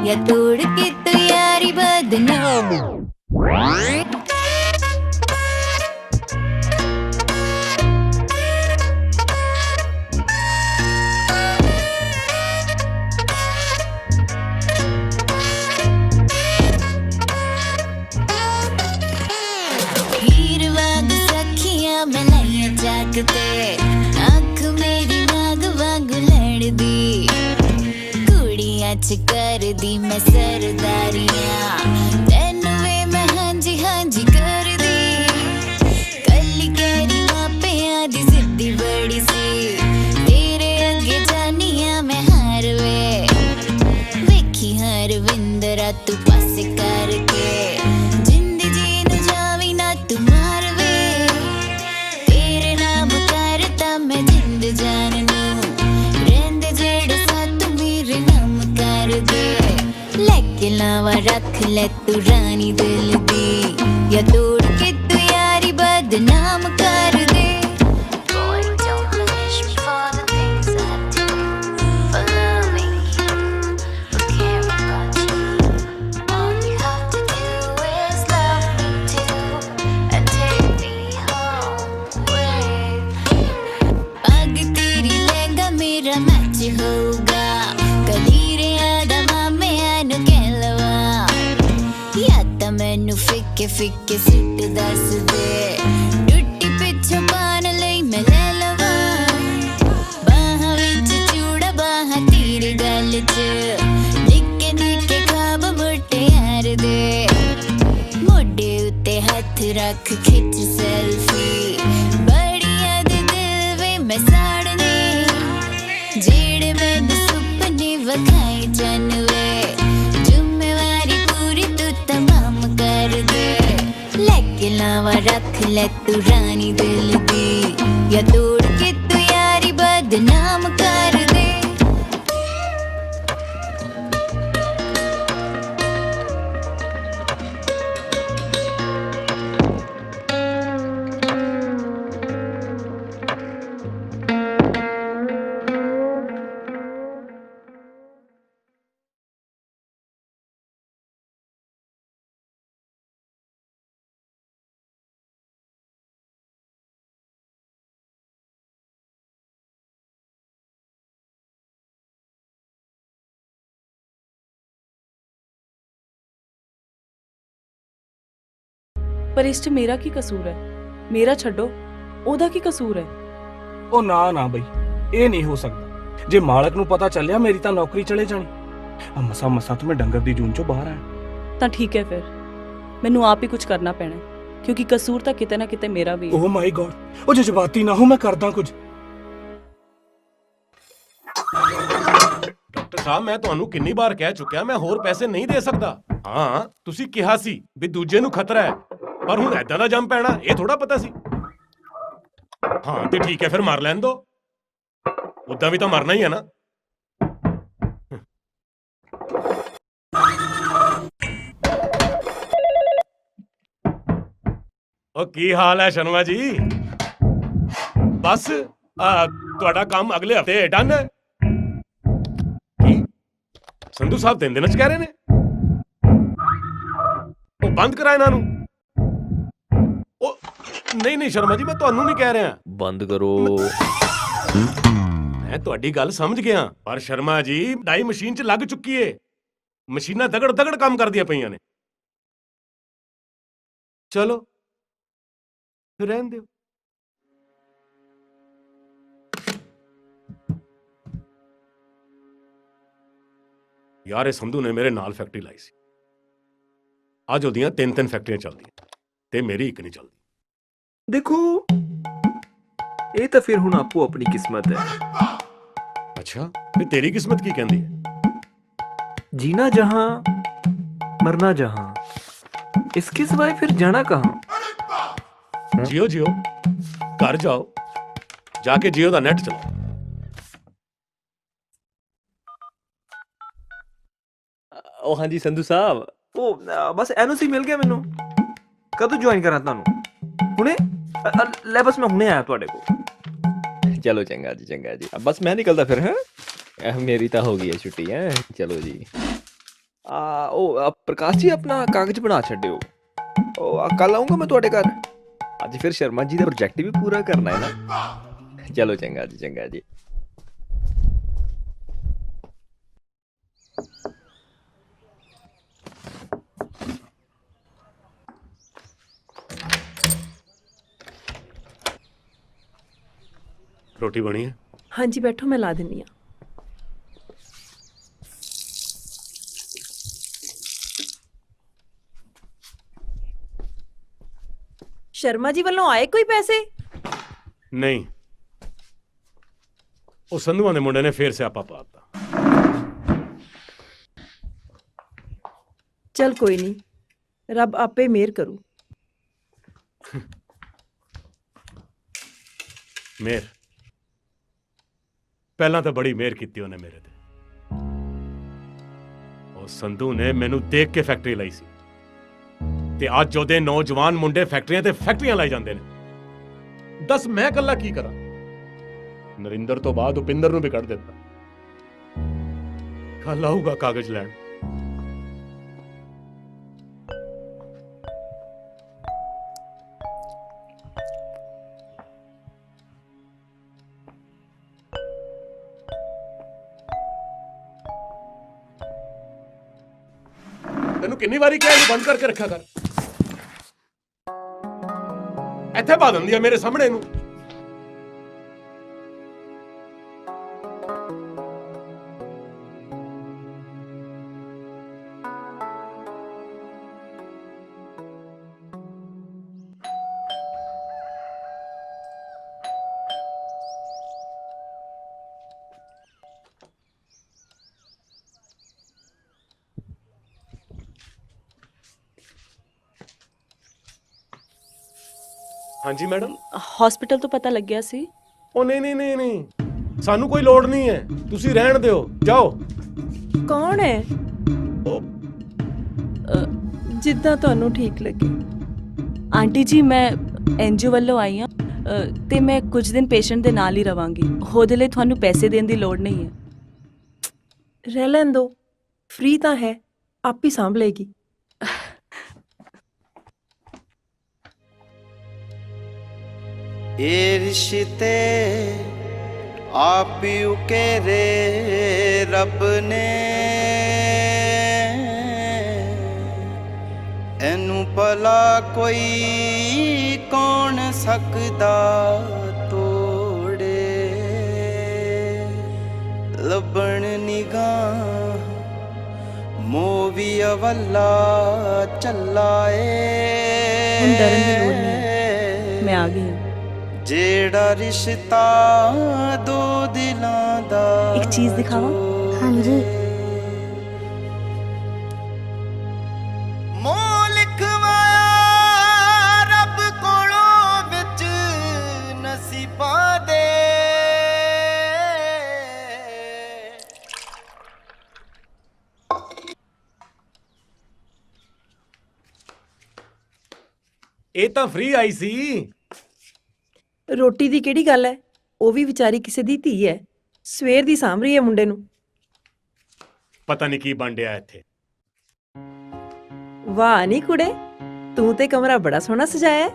या तोड़ के तू यारी बदनाम। हीर वाग सखियां बनाइया जागते, अख मेरी नाग वांगू लड़दी, कुड़ियां च करदी मैं सरदारियां, तैनू वे मैं हांजी हांजी करदी, कली कैरी मापियां दी जिद्दी बड़ी सी, तेरे रख ले तू रानी दिल दी, या तोड़ के तू यारी बदनाम कर दे। Boy, don't punish me for the things I do, for loving you, for caring about you. All you have to do is love me too, and take me home with you. पग तेरी लहंगा मेरा match होगा, कलीरे आदा मामे आनु कह लवा, या ਤਾਂ ਮੈਨੂੰ ਫਿੱਕੇ ਫਿੱਕੇ ਸਿੱਟ ਦੱਸ ਦੇ, ਟੁੱਟੀ ਪਿੱਛੋਂ ਪਾਣ ਲਈ ਮੈਂ ਲੈ ਲਵਾਂ, ਬਾਹਾਂ ਵਿੱਚ ਚੂੜਾ ਬਾਹਾਂ ਤੇਰੀ ਗੱਲ 'ਚ, ਨਿੱਕੇ ਨਿੱਕੇ ਖਾਬ ਮੁਟਿਆਰ ਦੇ, ਮੋਢੇ ਉੱਤੇ ਹੱਥ ਰੱਖ ਖਿੱਚ ਸੈਲਫੀ, ਬੜੀਆਂ ਦੇ ਦਿਲ ਵੇ ਮੈਂ ਸਾੜਨੇ, ਜਿਹੜੇ ਮੈਨੂੰ ਸੁਪਨੇ ਵਿਖਾਏ ਜਾਣ ਵੇ, ਜ਼ਿੰਮੇਵਾਰੀ ਪੂਰੀ ਤੂੰ ਤਮਾਮ ਕਰ ਦੇ। ਲੈ ਕੇ ਲਾਵਾਂ ਰੱਖ ਲੈ ਤੂੰ ਰਾਣੀ ਦਿਲ ਦੀ, ਜਾਂ ਤੋੜ ਕੇ ਤੂੰ ਯਾਰੀ ਬਦਨਾਮ ਕਰ ਦੇ। पर इस च मेरा की कसूर है? मेरा छड्डो, ओदा की कसूर है? ਉਹ ਨਾ ਬਈ, ਇਹ ਨਹੀਂ ਹੋ ਸਕਦਾ। ਜੇ ਮਾਲਕ ਨੂੰ ਪਤਾ ਚੱਲਿਆ ਮੇਰੀ ਤਾਂ ਨੌਕਰੀ ਚਲੇ ਜਾਣੀ। ਆ ਮਸਾ ਮਸਾ ਤਾਂ ਮੈਂ ਡੰਗਰ ਦੀ ਜੂਨ ਚੋਂ ਬਾਹਰ ਆਇਆ। ਤਾਂ ਠੀਕ ਹੈ ਫਿਰ ਮੈਨੂੰ ਆਪ ਹੀ ਕੁਝ ਕਰਨਾ ਪੈਣਾ ਹੈ, ਕਿਉਂਕਿ ਕਸੂਰ ਤਾਂ ਕਿਤੇ ਨਾ ਕਿਤੇ ਮੇਰਾ ਵੀ ਹੈ। ਓ ਮਾਈ ਗॉड, ਉਹ ਜਜ਼ਬਾਤੀ ਨਾ ਹੋ, ਮੈਂ ਕਰਦਾ ਕੁਝ। ਡਾਕਟਰ ਸਾਹਿਬ ਮੈਂ ਤੁਹਾਨੂੰ ਕਿੰਨੀ ਵਾਰ ਕਹਿ ਚੁੱਕਿਆ ਮੈਂ ਹੋਰ ਪੈਸੇ ਨਹੀਂ ਦੇ ਸਕਦਾ। ਹਾਂ ਤੁਸੀਂ ਕਿਹਾ ਸੀ ਵੀ ਦੂਜੇ ਨੂੰ ਖਤਰਾ ਹੈ, ਪਰ ਹੁਣ ਐਦਾਂ ਦਾ ਜੰਮ ਪੈਣਾ ਇਹ ਥੋੜਾ ਪਤਾ ਸੀ। ਹਾਂ ਤੇ ਠੀਕ ਹੈ ਫਿਰ ਮਾਰ ਲੈਣ ਦੋ, ਉਦਾਂ ਵੀ ਤਾਂ ਮਰਨਾ ਹੀ ਹੈ ਨਾ। ਉਹ ਕੀ ਹਾਲ ਹੈ ਸ਼ਰਮਾ ਜੀ? ਬਸ ਤੁਹਾਡਾ ਕੰਮ ਅਗਲੇ ਹਫਤੇ ਡਨ ਹੈ। ਕੀ ਸੰਧੂ ਸਾਹਿਬ 3 ਦਿਨਾਂ ਚ ਕਹਿ ਰਹੇ ਨੇ? ਉਹ ਬੰਦ ਕਰਾ ਇਹਨਾਂ ਨੂੰ। ਉਹ ਨਹੀਂ ਸ਼ਰਮਾ ਜੀ ਮੈਂ ਤੁਹਾਨੂੰ ਨਹੀਂ ਕਹਿ ਰਿਹਾ ਬੰਦ ਕਰੋ। ਮੈਂ ਤੁਹਾਡੀ ਗੱਲ ਸਮਝ ਗਿਆ, ਪਰ ਸ਼ਰਮਾ ਜੀ ਡਾਈ ਮਸ਼ੀਨ 'ਚ ਲੱਗ ਚੁੱਕੀ ਏ, ਮਸ਼ੀਨਾਂ ਦਗੜ ਦਗੜ ਕੰਮ ਕਰਦੀਆਂ ਪਈਆਂ ਨੇ। ਚਲੋ ਫਿਰ ਰਹਿਣ ਦਿਓ। ਯਾਰ ਇਹ ਸੰਧੂ ਨੇ ਮੇਰੇ ਨਾਲ ਫੈਕਟਰੀ ਲਾਈ ਸੀ, ਅੱਜ ਉਹਦੀਆਂ 3 ਫੈਕਟਰੀਆਂ ਚੱਲਦੀਆਂ ਤੇ ਮੇਰੀ ਇੱਕ ਨਹੀਂ ਚੱਲਦੀ। ਦੇਖੋ ਇਹ ਤਾਂ ਫਿਰ ਹੁਣ ਆਪੋ ਆਪਣੀ ਕਿਸਮਤ ਹੈ। ਅੱਛਾ ਤੇ ਤੇਰੀ ਕਿਸਮਤ ਕੀ ਕਹਿੰਦੀ ਹੈ? जीना जहां मरना जहां, इसके सिवाय फिर जाना कहां? जियो जियो, घर जाओ, जाके जियो दा नेट चलाओ। ਉਹ ਹਾਂਜੀ ਸੰਧੂ ਸਾਹਿਬ, ਉਹ ਬਸ ਐਨਓਸੀ ਮਿਲ ਗਿਆ ਮੈਨੂੰ। ਕਦੋਂ ਜੁਆਇਨ ਕਰਾਂ ਤੁਹਾਨੂੰ? ਹੁਣੇ? ਲੈ ਬਸ ਮੈਂ ਹੁਣੇ ਆਇਆ ਤੁਹਾਡੇ ਕੋਲ। ਚਲੋ ਚੰਗਾ ਜੀ, ਬਸ ਮੈਂ ਨਿਕਲਦਾ ਫਿਰ। ਹੈ ਮੇਰੀ ਤਾਂ ਹੋ ਗਈ ਹੈ ਛੁੱਟੀ। ਹੈ ਚਲੋ ਜੀ। ਉਹ ਪ੍ਰਕਾਸ਼ ਜੀ ਆਪਣਾ ਕਾਗਜ਼ ਬਣਾ ਛੱਡਿਓ। ਉਹ ਕੱਲ ਆਉਂਗਾ ਮੈਂ ਤੁਹਾਡੇ ਘਰ। ਅੱਜ ਫਿਰ ਸ਼ਰਮਾ ਜੀ ਦਾ ਪ੍ਰੋਜੈਕਟ ਵੀ ਪੂਰਾ ਕਰਨਾ ਹੈ ਨਾ। ਚਲੋ ਚੰਗਾ ਜੀ। रोटी बनी है? हाँ जी बैठो, मैं ला दिनी हाँ। शर्मा जी वालों आए कोई पैसे? नहीं, ਉਹ ਸੰਧੂਆਂ ਦੇ ਮੁੰਡੇ ਨੇ ਫੇਰ ਸਿਆਪਾ ਪਾਤਾ। चल कोई नहीं, रब आपे मेहर करू। ਮੇਰ ਪਹਿਲਾਂ ਤਾਂ ਬੜੀ ਮਿਹਰ ਕੀਤੀ ਉਹਨੇ ਮੇਰੇ ਤੇ, ਔਰ ਸੰਧੂ ਨੇ ਮੈਨੂੰ ਦੇਖ ਕੇ ਫੈਕਟਰੀ ਲਾਈ ਸੀ ਤੇ ਅੱਜ ਉਹਦੇ ਨੌਜਵਾਨ ਮੁੰਡੇ ਫੈਕਟਰੀਆਂ ਤੇ ਫੈਕਟਰੀਆਂ ਲਾਈ ਜਾਂਦੇ ਨੇ। ਦੱਸ ਮੈਂ ਇਕੱਲਾ ਕੀ ਕਰਾਂ? ਨਰਿੰਦਰ ਤੋਂ ਬਾਅਦ ਉਪਿੰਦਰ ਨੂੰ ਵੀ ਕੱਢ ਦਿੱਤਾ। ਕੱਲ ਆਊਗਾ ਕਾਗਜ਼ ਲੈਣ। ਤੈਨੂੰ ਕਿੰਨੀ ਵਾਰੀ ਕਿਹਾ ਇਹਨੂੰ ਬੰਦ ਕਰਕੇ ਰੱਖਿਆ ਕਰ। ਇੱਥੇ ਪਾ ਦਿੰਦੀ ਆ ਮੇਰੇ ਸਾਹਮਣੇ ਇਹਨੂੰ। ਹਾਂਜੀ ਮੈਡਮ। हॉस्पिटल तो पता लग गया सी। ਉਹ ਨਹੀਂ ਸਾਨੂੰ ਕੋਈ ਲੋੜ ਨਹੀਂ ਹੈ, ਤੁਸੀਂ ਰਹਿਣ ਦਿਓ, ਜਾਓ। ਕੌਣ ਹੈ? ਜਿੱਦਾਂ ਤੁਹਾਨੂੰ ਠੀਕ ਲੱਗੇ। ਆਂਟੀ ਜੀ ਮੈਂ ਐਨਜੀਓ ਵੱਲੋਂ ਆਈ ਹਾਂ ਤੇ ਮੈਂ ਕੁਝ ਦਿਨ ਪੇਸ਼ੈਂਟ ਦੇ ਨਾਲ ਹੀ ਰਵਾਂਗੀ। ਉਹਦੇ ਲਈ ਤੁਹਾਨੂੰ ਪੈਸੇ ਦੇਣ ਦੀ ਲੋੜ ਨਹੀਂ ਹੈ। ਰਹਿ ਲੈਣ ਦੋ, ਫ੍ਰੀ ਤਾਂ ਹੈ, ਆਪ ਹੀ ਸਾਂਭ ਲਏਗੀ। ਇਹ ਰਿਸ਼ਤੇ ਆਪ ਹੀ ਉਕੇਰੇ ਰੱਬ ਨੇ, ਇਹਨੂੰ ਭਲਾ ਕੋਈ ਕੌਣ ਸਕਦਾ ਤੋੜੇ। ਲੱਭਣ ਨਿਗਾਹ ਮੋਹ ਵੀ ਅਵੱਲਾ ਚੱਲਾਏ। ਹੁਣ ਡਰਨ ਦੀ ਲੋੜ ਨਹੀਂ ਹੈ, ਮੈਂ ਆ ਗਈ ਹਾਂ। ਜਿਹੜਾ ਰਿਸ਼ਤਾ ਦੋ ਦਿਲਾਂ ਦਾ ਇੱਕ ਚੀਜ਼ ਦਿਖਾਵਾਂ? ਹਾਂਜੀ। ਮੋਹ ਲਿਖਵਾਇਆ ਰੱਬ ਕੋਲੋਂ ਵਿੱਚ ਨਸੀਬਾਂ ਦੇ। ਇਹ ਤਾਂ ਫ੍ਰੀ ਆਈ ਸੀ। ਰੋਟੀ ਦੀ ਕਿਹੜੀ ਗੱਲ ਹੈ? ਉਹ ਵੀ ਵਿਚਾਰੀ ਕਿਸੇ ਦੀ ਧੀ ਹੈ, ਸਵੇਰ ਦੀ ਸਾਂਭ ਰਹੀ ਹੈ ਮੁੰਡੇ ਨੂੰ। ਪਤਾ ਨਹੀਂ ਕੀ ਬਣ ਡਿਆ ਇੱਥੇ। ਵਾਹ ਨੀ ਕੁੜੇ, ਤੂੰ ਤੇ ਕਮਰਾ ਬੜਾ ਸੋਹਣਾ ਸਜਾਇਆ ਹੈ।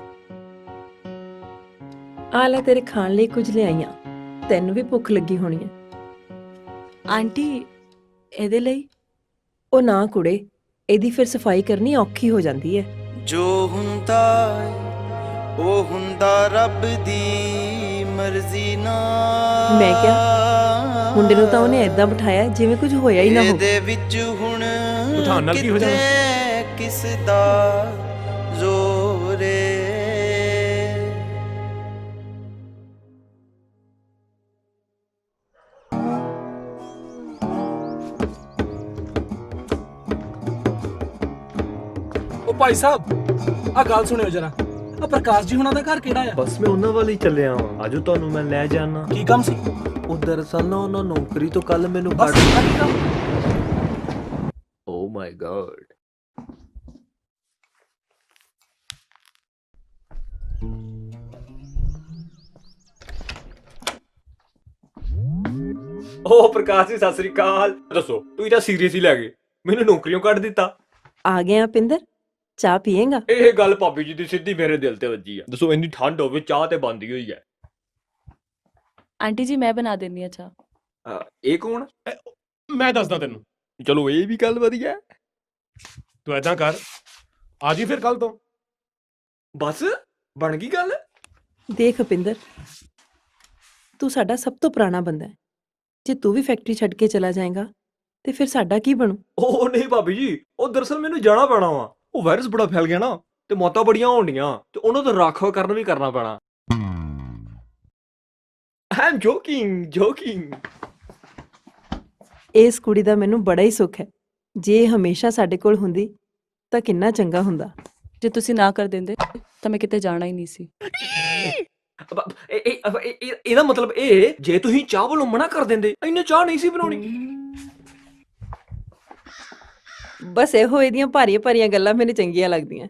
ਆ ਲੈ ਤੇਰੇ ਖਾਣ ਲਈ ਕੁਝ ਲਿਆਈਆਂ, ਤੈਨੂੰ ਵੀ ਭੁੱਖ ਲੱਗੀ ਹੋਣੀ ਹੈ। ਆਂਟੀ ਇਹਦੇ ਲਈ? ਉਹ ਨਾ ਕੁੜੇ, ਇਹਦੀ ਫਿਰ ਸਫਾਈ ਕਰਨੀ ਔਖੀ ਹੋ ਜਾਂਦੀ ਹੈ। ਜੋ ਹੁੰਦਾ ਉਹ ਹੁੰਦਾ ਰੱਬ ਦੀ ਮਰਜ਼ੀ ਨਾਲ। ਮੈਂ ਕਿਹਾ ਮੁੰਡੇ ਨੂੰ ਤਾਂ ਉਹਨੇ ਏਦਾਂ ਬਿਠਾਇਆ ਜਿਵੇਂ ਕੁਝ ਹੋਇਆ ਹੀ ਨਾ ਹੋਵੇ। ਇਹਦੇ ਵਿੱਚ ਹੁਣ ਬਿਠਾਉਣ ਨਾਲ ਕੀ ਹੋ ਜਾਣਾ? ਕਿਤੇ ਕਿਸ ਦਾ ਜ਼ੋਰ ਏ। ਉਹ ਭਾਈ ਸਾਹਿਬ ਆ ਗੱਲ ਸੁਣਿਓ ਜਰਾ, ਆ ਪ੍ਰਕਾਸ਼ ਜੀ ਹੁਣਾਂ ਦਾ ਘਰ ਕਿਹੜਾ ਆ? ਬਸ ਮੈਂ ਉਹਨਾਂ ਵੱਲ ਹੀ ਚੱਲਿਆ ਹਾਂ, ਆਜੋ ਤੁਹਾਨੂੰ ਮੈਂ ਲੈ ਜਾਣਾ। ਕੀ ਕੰਮ ਸੀ? ਉਹ ਦਰਅਸਲ ਨਾ ਉਹਨਾਂ ਨੌਕਰੀ ਤੋਂ ਕੱਲ ਮੈਨੂੰ ਬਸ ਕੱਢ। ਆ ਕੀ ਕੰਮ? ਓ ਮਾਈ ਗॉड। ਓ ਪ੍ਰਕਾਸ਼ ਜੀ ਸਤਿ ਸ੍ਰੀ ਅਕਾਲ। ਦੱਸੋ ਤੁਸੀਂ ਤਾਂ ਸੀਰੀਅਸ ਹੀ ਲੈ ਗਏ, ਮੈਨੂੰ ਨੌਕਰੀਓਂ ਕੱਢ ਦਿੱਤਾ। ਆ ਗਿਆ ਪਿੰਦਰ, ਚਾਹ ਪੀਏਗਾ? ਇਹ ਗੱਲ ਭਾਬੀ ਜੀ ਦੀ ਸਿੱਧੀ ਮੇਰੇ ਦਿਲ ਤੇ ਵੱਜੀ ਆ। ਦੱਸੋ ਇੰਨੀ ਠੰਡ ਹੋਵੇ ਚਾਹ ਤੇ ਬੰਦੀ ਹੋਈ ਹੈ। ਆਂਟੀ ਜੀ ਮੈਂ ਬਣਾ ਦਿੰਦੀ ਹਾਂ ਚਾਹ। ਇਹ ਕੌਣ? ਮੈਂ ਦੱਸਦਾ ਤੈਨੂੰ। ਚਲੋ ਇਹ ਵੀ ਗੱਲ ਵਧੀਆ। ਤੂੰ ਏਦਾਂ ਕਰ, ਆ ਜੀ ਫਿਰ ਕੱਲ ਤੋਂ। ਬਸ ਬਣ ਗਈ ਗੱਲ। ਦੇਖ ਪਿੰਦਰ, ਤੂੰ ਸਾਡਾ ਸਭ ਤੋਂ ਪੁਰਾਣਾ ਬੰਦਾ ਹੈ। ਜੇ ਤੂੰ ਵੀ ਫੈਕਟਰੀ ਛੱਡ ਕੇ ਚਲਾ ਜਾਏਗਾ ਤੇ ਫਿਰ ਸਾਡਾ ਕੀ ਬਣੂ? ਉਹ ਨਹੀਂ ਭਾਬੀ ਜੀ, ਉਹ ਦਰਅਸਲ ਮੈਨੂੰ ਜਾਣਾ ਪੈਣਾ ਵਾ। ਉਹ ਵਾਇਰਸ ਬੜਾ ਫੈਲ ਗਿਆ ਨਾ, ਤੇ ਮੌਤਾਂ ਬੜੀਆਂ ਹੋਣੀਆਂ, ਤੇ ਉਹਨਾਂ ਦਾ ਰਾਖਵਾ ਕਰਨ ਵੀ ਕਰਨਾ ਪੈਣਾ। ਆਮ ਜੋਕਿੰਗ। ਇਸ ਕੁੜੀ ਦਾ ਮੈਨੂੰ ਬੜਾ ਹੀ ਸੁੱਖ ਹੈ। ਜੇ ਇਹ ਹਮੇਸ਼ਾ ਸਾਡੇ ਕੋਲ ਹੁੰਦੀ ਤਾਂ ਕਿੰਨਾ ਚੰਗਾ ਹੁੰਦਾ। ਜੇ ਤੁਸੀਂ ਨਾ ਕਰ ਦਿੰਦੇ ਤਾਂ ਮੈਂ ਕਿਤੇ ਜਾਣਾ ਹੀ ਨਹੀਂ ਸੀ। ਇਹਦਾ ਮਤਲਬ ਇਹ, ਜੇ ਤੁਸੀਂ ਚਾਹ ਵੱਲੋਂ ਮਨਾ ਕਰ ਦਿੰਦੇ, ਇੰਨੇ ਚਾਹ ਨਹੀਂ ਸੀ ਬਣਾਉਣੀ। ਬਸ ਇਹੋ ਇਹਦੀਆਂ ਭਾਰੀਆਂ ਭਾਰੀਆਂ ਗੱਲਾਂ ਮੈਨੂੰ ਚੰਗੀਆਂ ਲੱਗਦੀਆਂ।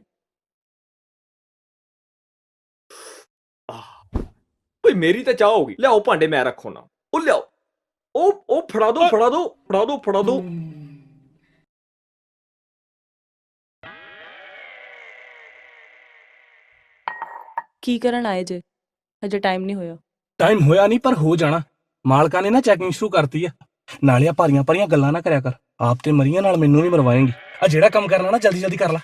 ਓਏ ਮੇਰੀ ਤਾਂ ਚਾਹ ਹੋ ਗਈ, ਲਿਆਓ ਭਾਂਡੇ ਮੈਂ ਰੱਖੋ ਨਾ। ਉਹ ਲਿਆਓ, ਉਹ ਫੜਾ ਦੋ ਫੜਾ ਦੋ ਫੜਾ ਦੋ ਫੜਾ ਦੋ। ਕੀ ਕਰਨ ਆਏ ਜੇ? ਅਜੇ ਟਾਈਮ ਨਹੀਂ ਹੋਇਆ। ਟਾਈਮ ਹੋਇਆ ਨਹੀਂ ਪਰ ਹੋ ਜਾਣਾ। ਮਾਲਕਾਂ ਨੇ ਨਾ ਚੈਕਿੰਗ ਸ਼ੁਰੂ ਕਰਤੀ ਆ। ਨਾਲੇ ਆ ਭਾਰੀਆਂ ਭਾਰੀਆਂ ਗੱਲਾਂ ਨਾ ਕਰਿਆ ਕਰ, ਆਪ ਤੇ ਮਰੀਆਂ ਨਾਲ ਮੈਨੂੰ ਵੀ ਮਰਵਾਏਂਗੀ। ਆ ਜਿਹੜਾ ਕੰਮ ਕਰਨਾ ਨਾ ਜਲਦੀ ਜਲਦੀ ਕਰ ਲੈ।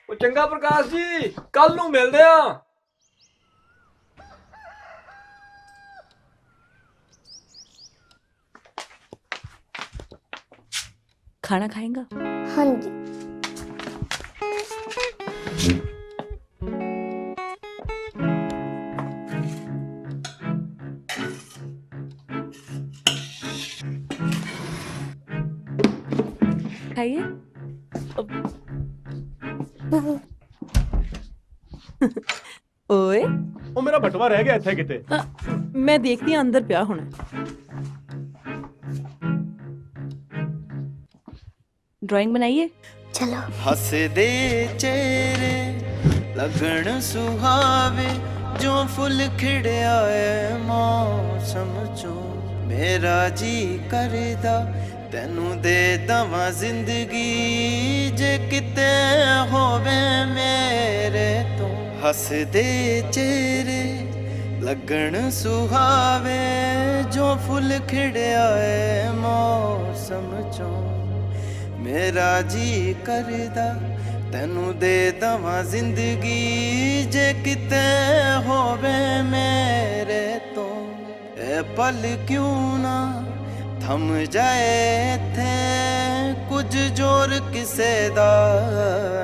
ਉਹ ਚੰਗਾ ਪ੍ਰਕਾਸ਼ ਜੀ, ਕੱਲ ਨੂੰ ਮਿਲਦੇ ਆ। खाना खाएगा? हाँ जी। खाइए। ओए ਉਹ ਮੇਰਾ ਬਟਵਾ ਰਹਿ ਗਿਆ ਇੱਥੇ ਕਿਤੇ। ਮੈਂ ਦੇਖਦੀ ਹਾਂ ਅੰਦਰ ਪਿਆ ਹੋਣਾ। ड्राइंग बनाइए। चलो। ਹੱਸਦੇ ਚਿਹਰੇ ਲੱਗਣ ਸੁਹਾਵੇ, ਜੋ ਫੁੱਲ ਖਿੜਿਆ ਏ ਮੌਸਮ ਚੋਂ। ਮੇਰਾ ਜੀ ਕਰਦਾ ਤੈਨੂੰ ਦੇ ਦਵਾਂ ਜ਼ਿੰਦਗੀ, ਜੇ ਕਿਤੇ ਹੋਵੇ ਮੇਰੇ ਤੋਂ। ਹੱਸਦੇ ਚਿਹਰੇ ਲੱਗਣ ਸੁਹਾਵੇ, ਜੋ ਫੁੱਲ ਖਿੜਿਆ ਏ ਮੌਸਮ ਚੋਂ। ਮੇਰਾ ਜੀ ਕਰਦਾ ਤੈਨੂੰ ਦੇ ਦਵਾਂ ਜ਼ਿੰਦਗੀ, ਜੇ ਕਿਤੇ ਹੋਵੇ ਮੇਰੇ ਤੋਂ। ਇਹ ਪਲ ਕਿਉਂ ਨਾ ਥਮ ਜਾਏ ਇੱਥੇ, ਕੁਝ ਜ਼ੋਰ ਕਿਸੇ ਦਾ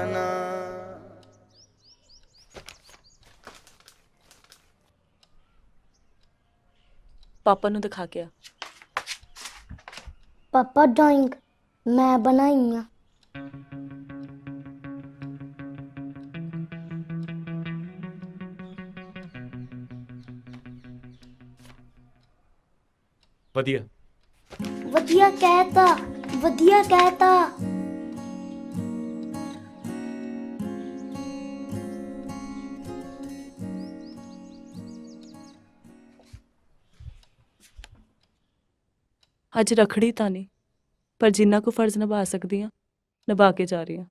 ਨਾ। पापा ਨੂੰ ਦਿਖਾ ਕੇ ਆ। पापा ड्राइंग मैं बनाई आ। ਵਧੀਆ वधिया कहता, वधिया कहता। ਅੱਜ ਰਖੜੀ ਤਾਂ ਨਹੀਂ, ਪਰ ਜਿੰਨਾ ਕੁ ਫਰਜ਼ ਨਿਭਾ ਸਕਦੀ ਹਾਂ ਨਿਭਾ ਕੇ ਜਾ ਰਹੀ ਹਾਂ।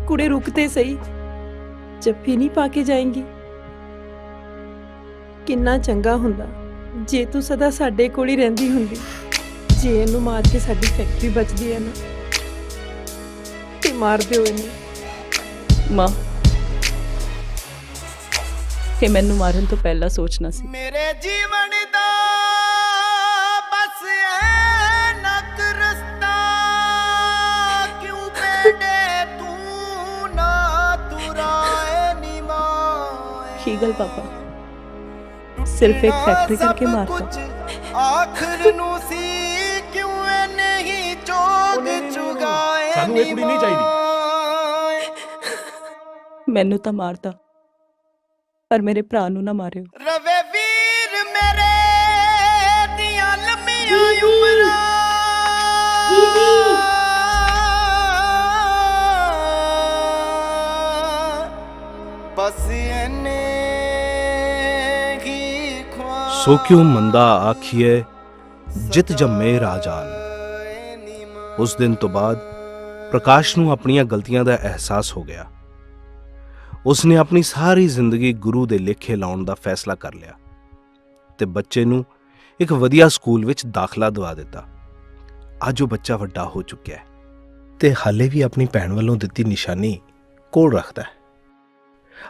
ਕੁੜੇ ਰੁਕਤੇ ਸਹੀ, ਜੱਫੀ ਨਹੀਂ ਪਾ ਕੇ ਜਾਏਂਗੀ। ਕਿੰਨਾ ਚੰਗਾ ਹੁੰਦਾ ਜੇ ਤੂੰ ਸਦਾ ਸਾਡੇ ਕੋਲ ਹੀ ਰਹਿੰਦੀ ਹੁੰਦੀ। ਜੇ ਇਹਨੂੰ ਮਾਰ ਕੇ ਸਾਡੀ ਫੈਕਟਰੀ ਬਚਦੀ ਹੈ ਨਾ, ਤੇ ਮਾਰ ਦਿਓ ਇਹਨੂੰ। ਮਾਂ, ਕਿ ਮੈਨੂੰ ਮਾਰਨ ਤੋਂ ਪਹਿਲਾਂ ਸੋਚਣਾ ਸੀ। ਮੇਰੇ ਜੀਵਨ ਦਾ ਬਸ ਨਕ ਰਸਤਾ, ਕਿਉਂ ਬੇਟੇ ਤੂੰ ਨਾ ਤੁਰਾਏ ਨੀ ਮਾਏ। ਕੀ ਗੱਲ ਪਾਪਾ, ਸਿਰਫ ਇੱਕ ਫੈਕਟਰੀ ਕਰਕੇ ਮਾਰਤਾ? ਆਖਰ ਨੂੰ ਸੀ ਕਿਉਂ ਨਹੀਂ ਚੋਗ ਚੁਗਾਏ। ਸਾਨੂੰ ਇਹ ਕੁੜੀ ਨਹੀਂ ਚਾਹੀਦੀ। ਮੈਨੂੰ ਤਾਂ ਮਾਰਤਾ, ਪਰ ਮੇਰੇ ਭਰਾ ਨੂੰ ਨਾ ਮਾਰਿਓ। ਰਵੇ ਵੀਰ ਮੇਰੇ ਦੀਆਂ ਲੰਮੀਆਂ ਉਮਰਾਂ। ਬਸ ਇਹਨੇ ਹੀ ਖਵਾ। ਸੋ ਕਿਉਂ ਮੰਦਾ ਆਖੀਏ ਜਿਤ ਜੰਮੇ ਰਾਜਾਨ। ਉਸ ਦਿਨ ਤੋਂ ਬਾਅਦ ਪ੍ਰਕਾਸ਼ ਨੂੰ ਆਪਣੀਆਂ ਗਲਤੀਆਂ ਦਾ ਅਹਿਸਾਸ ਹੋ ਗਿਆ। ਉਸਨੇ ਆਪਣੀ ਸਾਰੀ ਜ਼ਿੰਦਗੀ ਗੁਰੂ ਦੇ ਲੇਖੇ ਲਾਉਣ ਦਾ ਫੈਸਲਾ ਕਰ ਲਿਆ ਤੇ ਬੱਚੇ ਨੂੰ ਇੱਕ ਵਧੀਆ ਸਕੂਲ ਵਿੱਚ ਦਾਖਲਾ ਦਿਵਾ ਦਿੱਤਾ। ਅੱਜ ਉਹ ਬੱਚਾ ਵੱਡਾ ਹੋ ਚੁੱਕਿਆ ਹੈ ਤੇ ਹਾਲੇ ਵੀ ਆਪਣੀ ਭੈਣ ਵੱਲੋਂ ਦਿੱਤੀ ਨਿਸ਼ਾਨੀ ਕੋਲ ਰੱਖਦਾ ਹੈ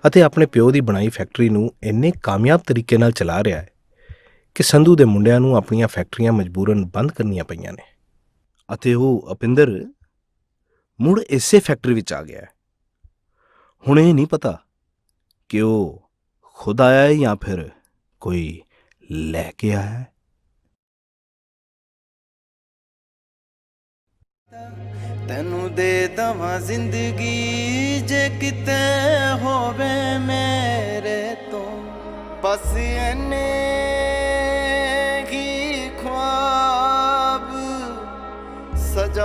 ਅਤੇ ਆਪਣੇ ਪਿਓ ਦੀ ਬਣਾਈ ਫੈਕਟਰੀ ਨੂੰ ਇੰਨੇ ਕਾਮਯਾਬ ਤਰੀਕੇ ਨਾਲ ਚਲਾ ਰਿਹਾ ਹੈ ਕਿ ਸੰਧੂ ਦੇ ਮੁੰਡਿਆਂ ਨੂੰ ਆਪਣੀਆਂ ਫੈਕਟਰੀਆਂ ਮਜਬੂਰਨ ਬੰਦ ਕਰਨੀਆਂ ਪਈਆਂ ਨੇ ਅਤੇ ਉਹ ਅਪਿੰਦਰ ਮੁੜ ਇਸੇ ਫੈਕਟਰੀ ਵਿੱਚ ਆ ਗਿਆ ਹੈ। ਹੁਣ ਇਹ ਨਹੀਂ ਪਤਾ ਕਿ ਉਹ ਖੁਦ ਆਇਆ ਹੈ ਜਾਂ ਫਿਰ ਕੋਈ ਲੈ ਕੇ ਆਇਆ ਹੈ। ਤੈਨੂੰ ਦੇ ਦਵਾਂ ਜ਼ਿੰਦਗੀ, ਜੇ ਕਿਤੇ ਹੋਵੇ ਮੇਰੇ ਤੋਂ। ਬਸ ਇਹਨੇ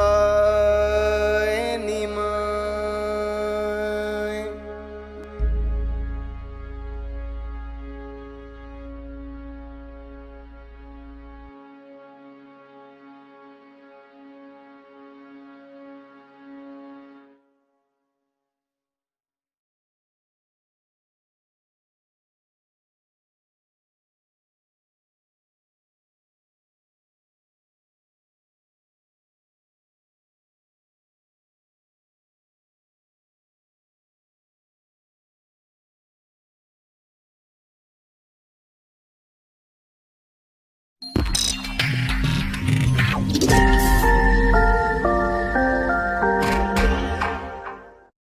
जाए नीमा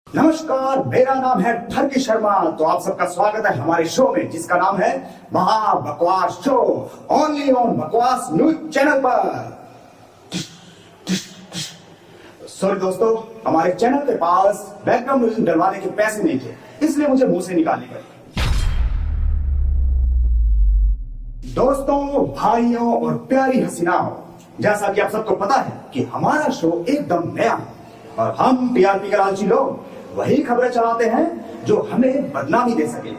नमस्कार, मेरा नाम है ठर्की शर्मा। तो आप सबका स्वागत है हमारे शो में जिसका नाम है महा बकवास शो, ओनली ऑन बकवास न्यूज चैनल पर। सॉरी दोस्तों, हमारे चैनल के पास बैकग्राउंड म्यूजिक डलवाने के पैसे नहीं थे, इसलिए मुझे मुंह से निकालनी पड़ी। दोस्तों, भाइयों और प्यारी हसीनाओं, जैसा कि आप सबको पता है कि हमारा शो एकदम नया है और हम टीआरपी के लालची लोग वही खबरें चलाते हैं जो हमें बदनामी दे सके।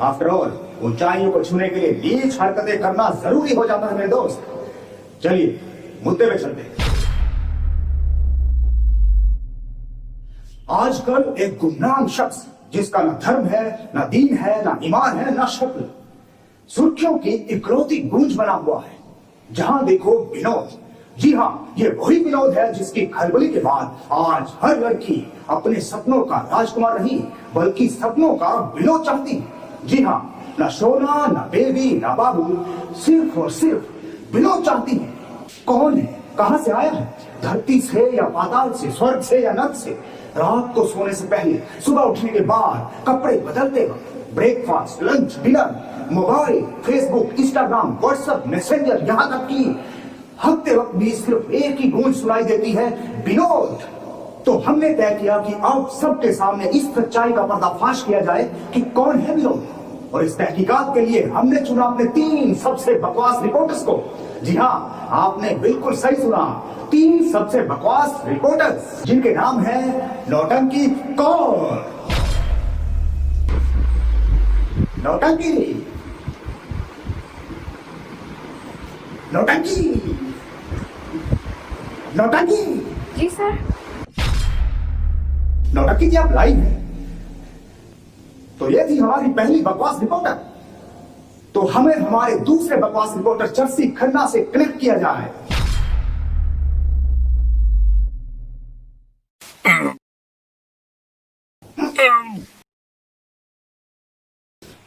आफ्टर ऑल, ऊंचाइयों को छूने के लिए नीच हरकतें करना जरूरी हो जाता है मेरे दोस्त। चलिए मुद्दे पे चलते हैं। आजकल एक गुमनाम शख्स जिसका न धर्म है, न दीन है, न ईमान है, न शक्ल, सुर्खियों की इकलौती गूंज बना हुआ है। जहां देखो विनोद। जी हाँ, ये वही विनोद है जिसकी खलबली के बाद आज हर लड़की अपने सपनों का राजकुमार नहीं बल्कि सपनों का विनोद चाहती है। जी हाँ, न सोना, न बेबी, न बाबू, सिर्फ और सिर्फ विनोद चाहती है। कौन है, कहां से आया है, धरती से या पाताल से, स्वर्ग से या नर्क से? रात को सोने से पहले, सुबह उठने के बाद, कपड़े बदलते वक्त, breakfast, lunch, dinner, mobile, Facebook, Instagram, WhatsApp, messenger, यहाँ तक कि हफ्ते वक्त भी सिर्फ एक ही गूंज सुनाई देती है, विनोद। तो हमने तय किया कि अब सबके सामने इस सच्चाई का पर्दाफाश किया जाए कि कौन है विनोद। और इस तहकीकात के लिए हमने चुना अपने 3 सबसे बकवास रिपोर्टर्स को। जी हाँ, आपने बिल्कुल सही सुना, 3 सबसे बकवास रिपोर्टर्स, जिनके नाम है नौटंकी कौर, नौटंकी, नौटंकी, नौटंकी। जी सर। नौटंकी जी, आप लाइव हैं। तो ये थी हमारी पहली बकवास रिपोर्टर। तो हमें हमारे दूसरे बकवास रिपोर्टर चर्सी खन्ना से कनेक्ट किया जाए।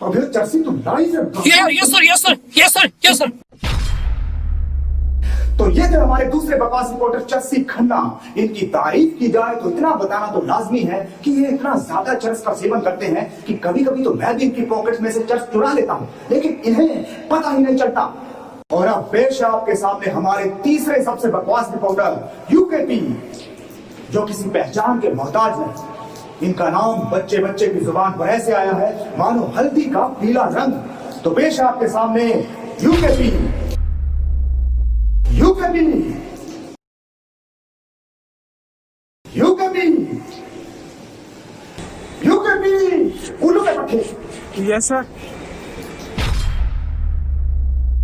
तो फिर चर्सी तुम लाइव है? Yes sir, yes sir, yes sir, yes sir. तो ये थे हमारे दूसरे बकवास रिपोर्टर चर्सी खन्ना। इनकी तारीफ की जाए तो इतना बताना तो लाजमी है कि ये इतना ज्यादा चरस का सेवन करते हैं कि कभी कभी तो मैं भी इनकी पॉकेट में से चरस चुरा लेता हूं, लेकिन इन्हें पता ही नहीं चलता। और अब पेश है आपके सामने हमारे तीसरे सबसे बकवास रिपोर्टर यूकेपी, जो किसी पहचान के मोहताज नहीं। इनका नाम बच्चे बच्चे की जुबान पर ऐसे आया है मानो हल्दी का पीला रंग। तो पेश है आपके सामने यूकेपी, यूकेपी, यूकेपी, यूकेपी, उल्लू के पट्टे। Yes sir.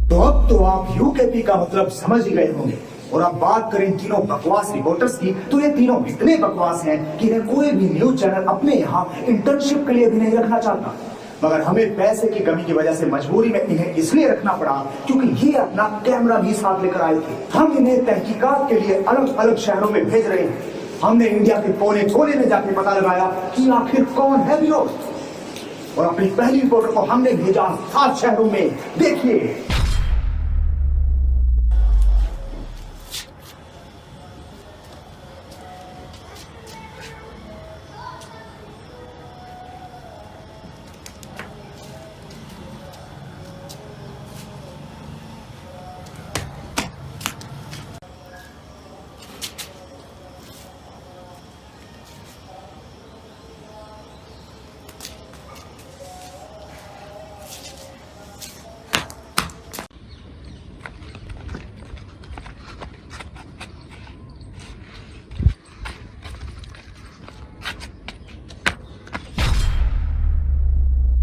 तो अब तो आप यूकेपी का मतलब समझ ही गए होंगे। और अब बात करें इन तीनों बकवास रिपोर्टर्स की, तो ये तीनों इतने बकवास हैं कि इन्हें कोई भी न्यूज चैनल अपने यहाँ इंटर्नशिप के लिए भी नहीं रखना चाहता। मगर हमें पैसे की कमी की वजह से मजबूरी में इन्हें इसलिए रखना पड़ा क्योंकि ये अपना कैमरा भी साथ लेकर आए थे। हम इन्हें तहकीकात के लिए अलग अलग शहरों में भेज रहे हैं। हमने इंडिया के कोने कोने में जाके पता लगाया कि आखिर कौन है विनोद। और अपनी पहली रिपोर्टर को हमने भेजा 7 शहरों में। देखिए,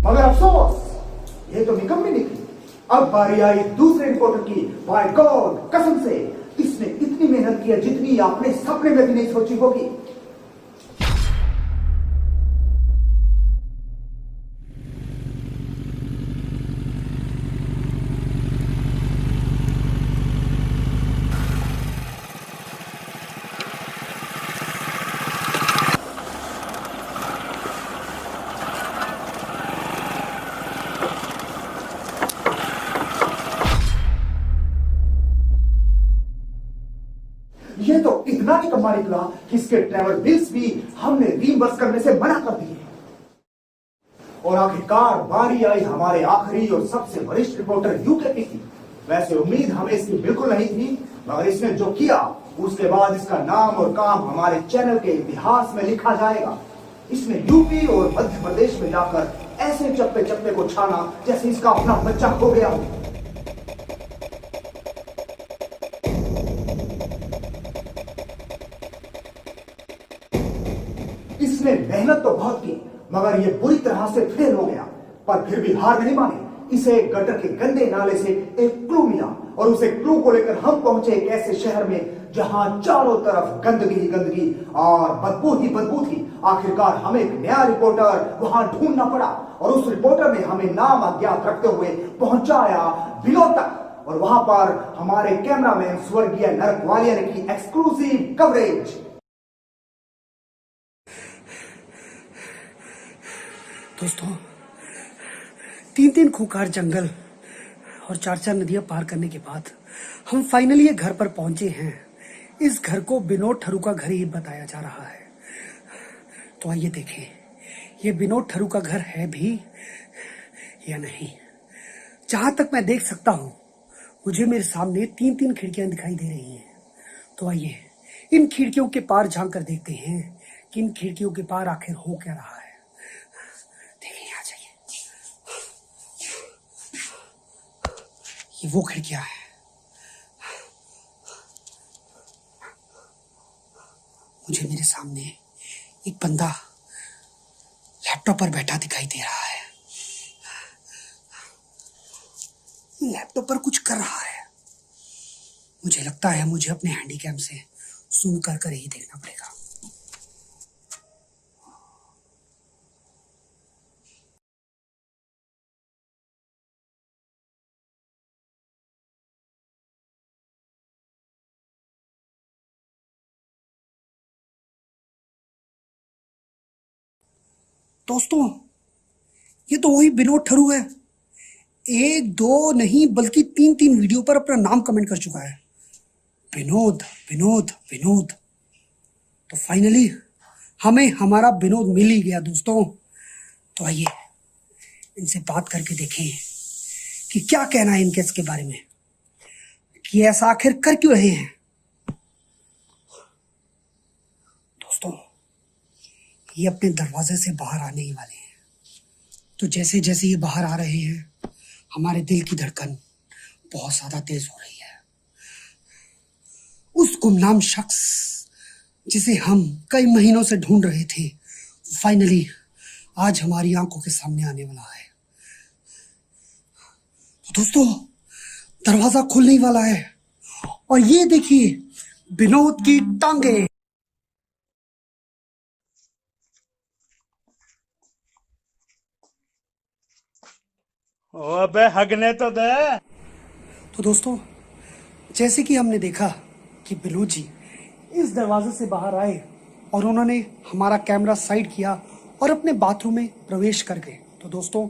मगर अफसोस ये तो निकम्मी निकली। अब बारी आई दूसरे रिपोर्टर की। बाय गॉड, कसम से इसने इतनी मेहनत की है जितनी आपने सपने में भी नहीं सोची होगी। ये तो इतना निकम्मा निकला कि इसके ट्रैवल बिल्स भी हमने रीइंबर्स करने से मना कर दिए। और आखिरकार बारी आई हमारे आखिरी और सबसे वरिष्ठ रिपोर्टर यूके की। वैसे उम्मीद हमें इसकी बिल्कुल नहीं थी, मगर इसने जो किया उसके बाद इसका नाम और काम हमारे चैनल के इतिहास में लिखा जाएगा। इसने यूपी और मध्य प्रदेश में जाकर ऐसे चप्पे चप्पे को छाना जैसे इसका अपना बच्चा हो गया हो। इसने मेहनत तो बहुत की, मगर ये बुरी तरह से फेल हो गया। पर फिर भी हार नहीं मानी। इसे गटर के गंदे नाले से एक क्लू मिला और उसे क्लू को लेकर हम पहुंचे एक ऐसे शहर में जहां चारों तरफ गंदगी ही गंदगी और बदबू ही बदबू थी। आखिरकार हमें एक नया रिपोर्टर वहां ढूंढना पड़ा और उस रिपोर्टर ने हमें नाम अज्ञात रखते हुए पहुंचाया बिलो तक। और वहां पर हमारे कैमरामैन स्वर्गीय नरक वालिया ने की एक्सक्लूसिव कवरेज। दोस्तों, 3 खूंखार जंगल और 4 नदियां पार करने के बाद हम फाइनली ये घर पर पहुंचे हैं। इस घर को विनोद ठरू का घर ही बताया जा रहा है। तो आइए देखें, ये विनोद ठरू का घर है भी या नहीं। जहां तक मैं देख सकता हूं, मुझे मेरे सामने 3 खिड़कियां दिखाई दे रही हैं। तो आइए इन खिड़कियों के पार झांक कर देखते हैं कि इन खिड़कियों के पार आखिर हो क्या रहा है। ये वो खिड़कियां हैं। मुझे मेरे सामने एक बंदा लैपटॉप पर बैठा दिखाई दे रहा है। लैपटॉप पर कुछ कर रहा है। मुझे लगता है मुझे अपने हैंडीकैम से जूम कर कर ही देखना पड़ेगा। दोस्तों, ये तो वही विनोद ठरू है। 1 2 नहीं बल्कि 3 वीडियो पर अपना नाम कमेंट कर चुका है। विनोद विनोद विनोद। तो फाइनली हमें हमारा विनोद मिल ही गया दोस्तों। तो आइए इनसे बात करके देखें कि क्या कहना है इनके इसके बारे में, कि ऐसा आखिर कर क्यों रहे हैं। दोस्तों, ये अपने दरवाजे से बाहर आने ही वाले हैं। तो जैसे जैसे ये बाहर आ रहे हैं, हमारे दिल की धड़कन बहुत ज्यादा तेज हो रही है। उस गुमनाम शख्स जिसे हम कई महीनों से ढूंढ रहे थे, फाइनली आज हमारी आंखों के सामने आने वाला है। तो दोस्तों, दरवाजा खुलने ही वाला है और ये देखिए विनोद की टांगे। अबे हगने तो दे। तो दोस्तों, जैसे कि हमने देखा कि बिलू जी इस दरवाजे से बाहर आए और उन्होंने हमारा कैमरा साइड किया और अपने बाथरूम में प्रवेश कर गए। तो दोस्तों,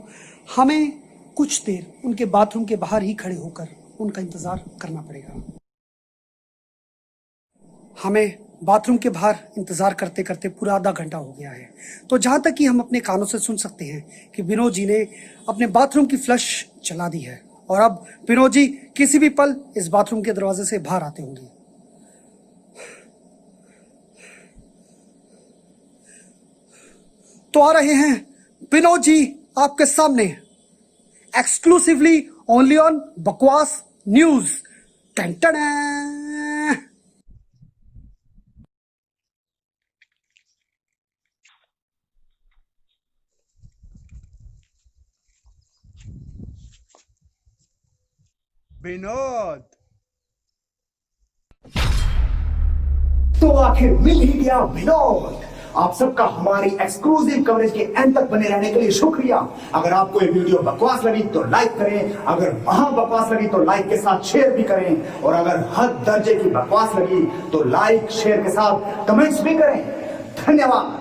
हमें कुछ देर उनके बाथरूम के बाहर ही खड़े होकर उनका इंतजार करना पड़ेगा। हमें बाथरूम के बाहर इंतजार करते करते पूरा आधा घंटा हो गया है। तो जहां तक कि हम अपने कानों से सुन सकते हैं कि विनोद जी ने अपने बाथरूम की फ्लश चला दी है और अब विनोद जी किसी भी पल इस बाथरूम के दरवाजे से बाहर आते होंगे। तो आ रहे हैं विनोद जी आपके सामने, एक्सक्लूसिवली ओनली ऑन बकवास न्यूज। टन टन। विनोद। तो आखिर मिल ही गया विनोद। आप सबका हमारी एक्सक्लूसिव कवरेज के एंड तक बने रहने के लिए शुक्रिया। अगर आपको ये वीडियो बकवास लगी तो लाइक करें, अगर महा बकवास लगी तो लाइक के साथ शेयर भी करें, और अगर हद दर्जे की बकवास लगी तो लाइक शेयर के साथ कमेंट्स भी करें। धन्यवाद।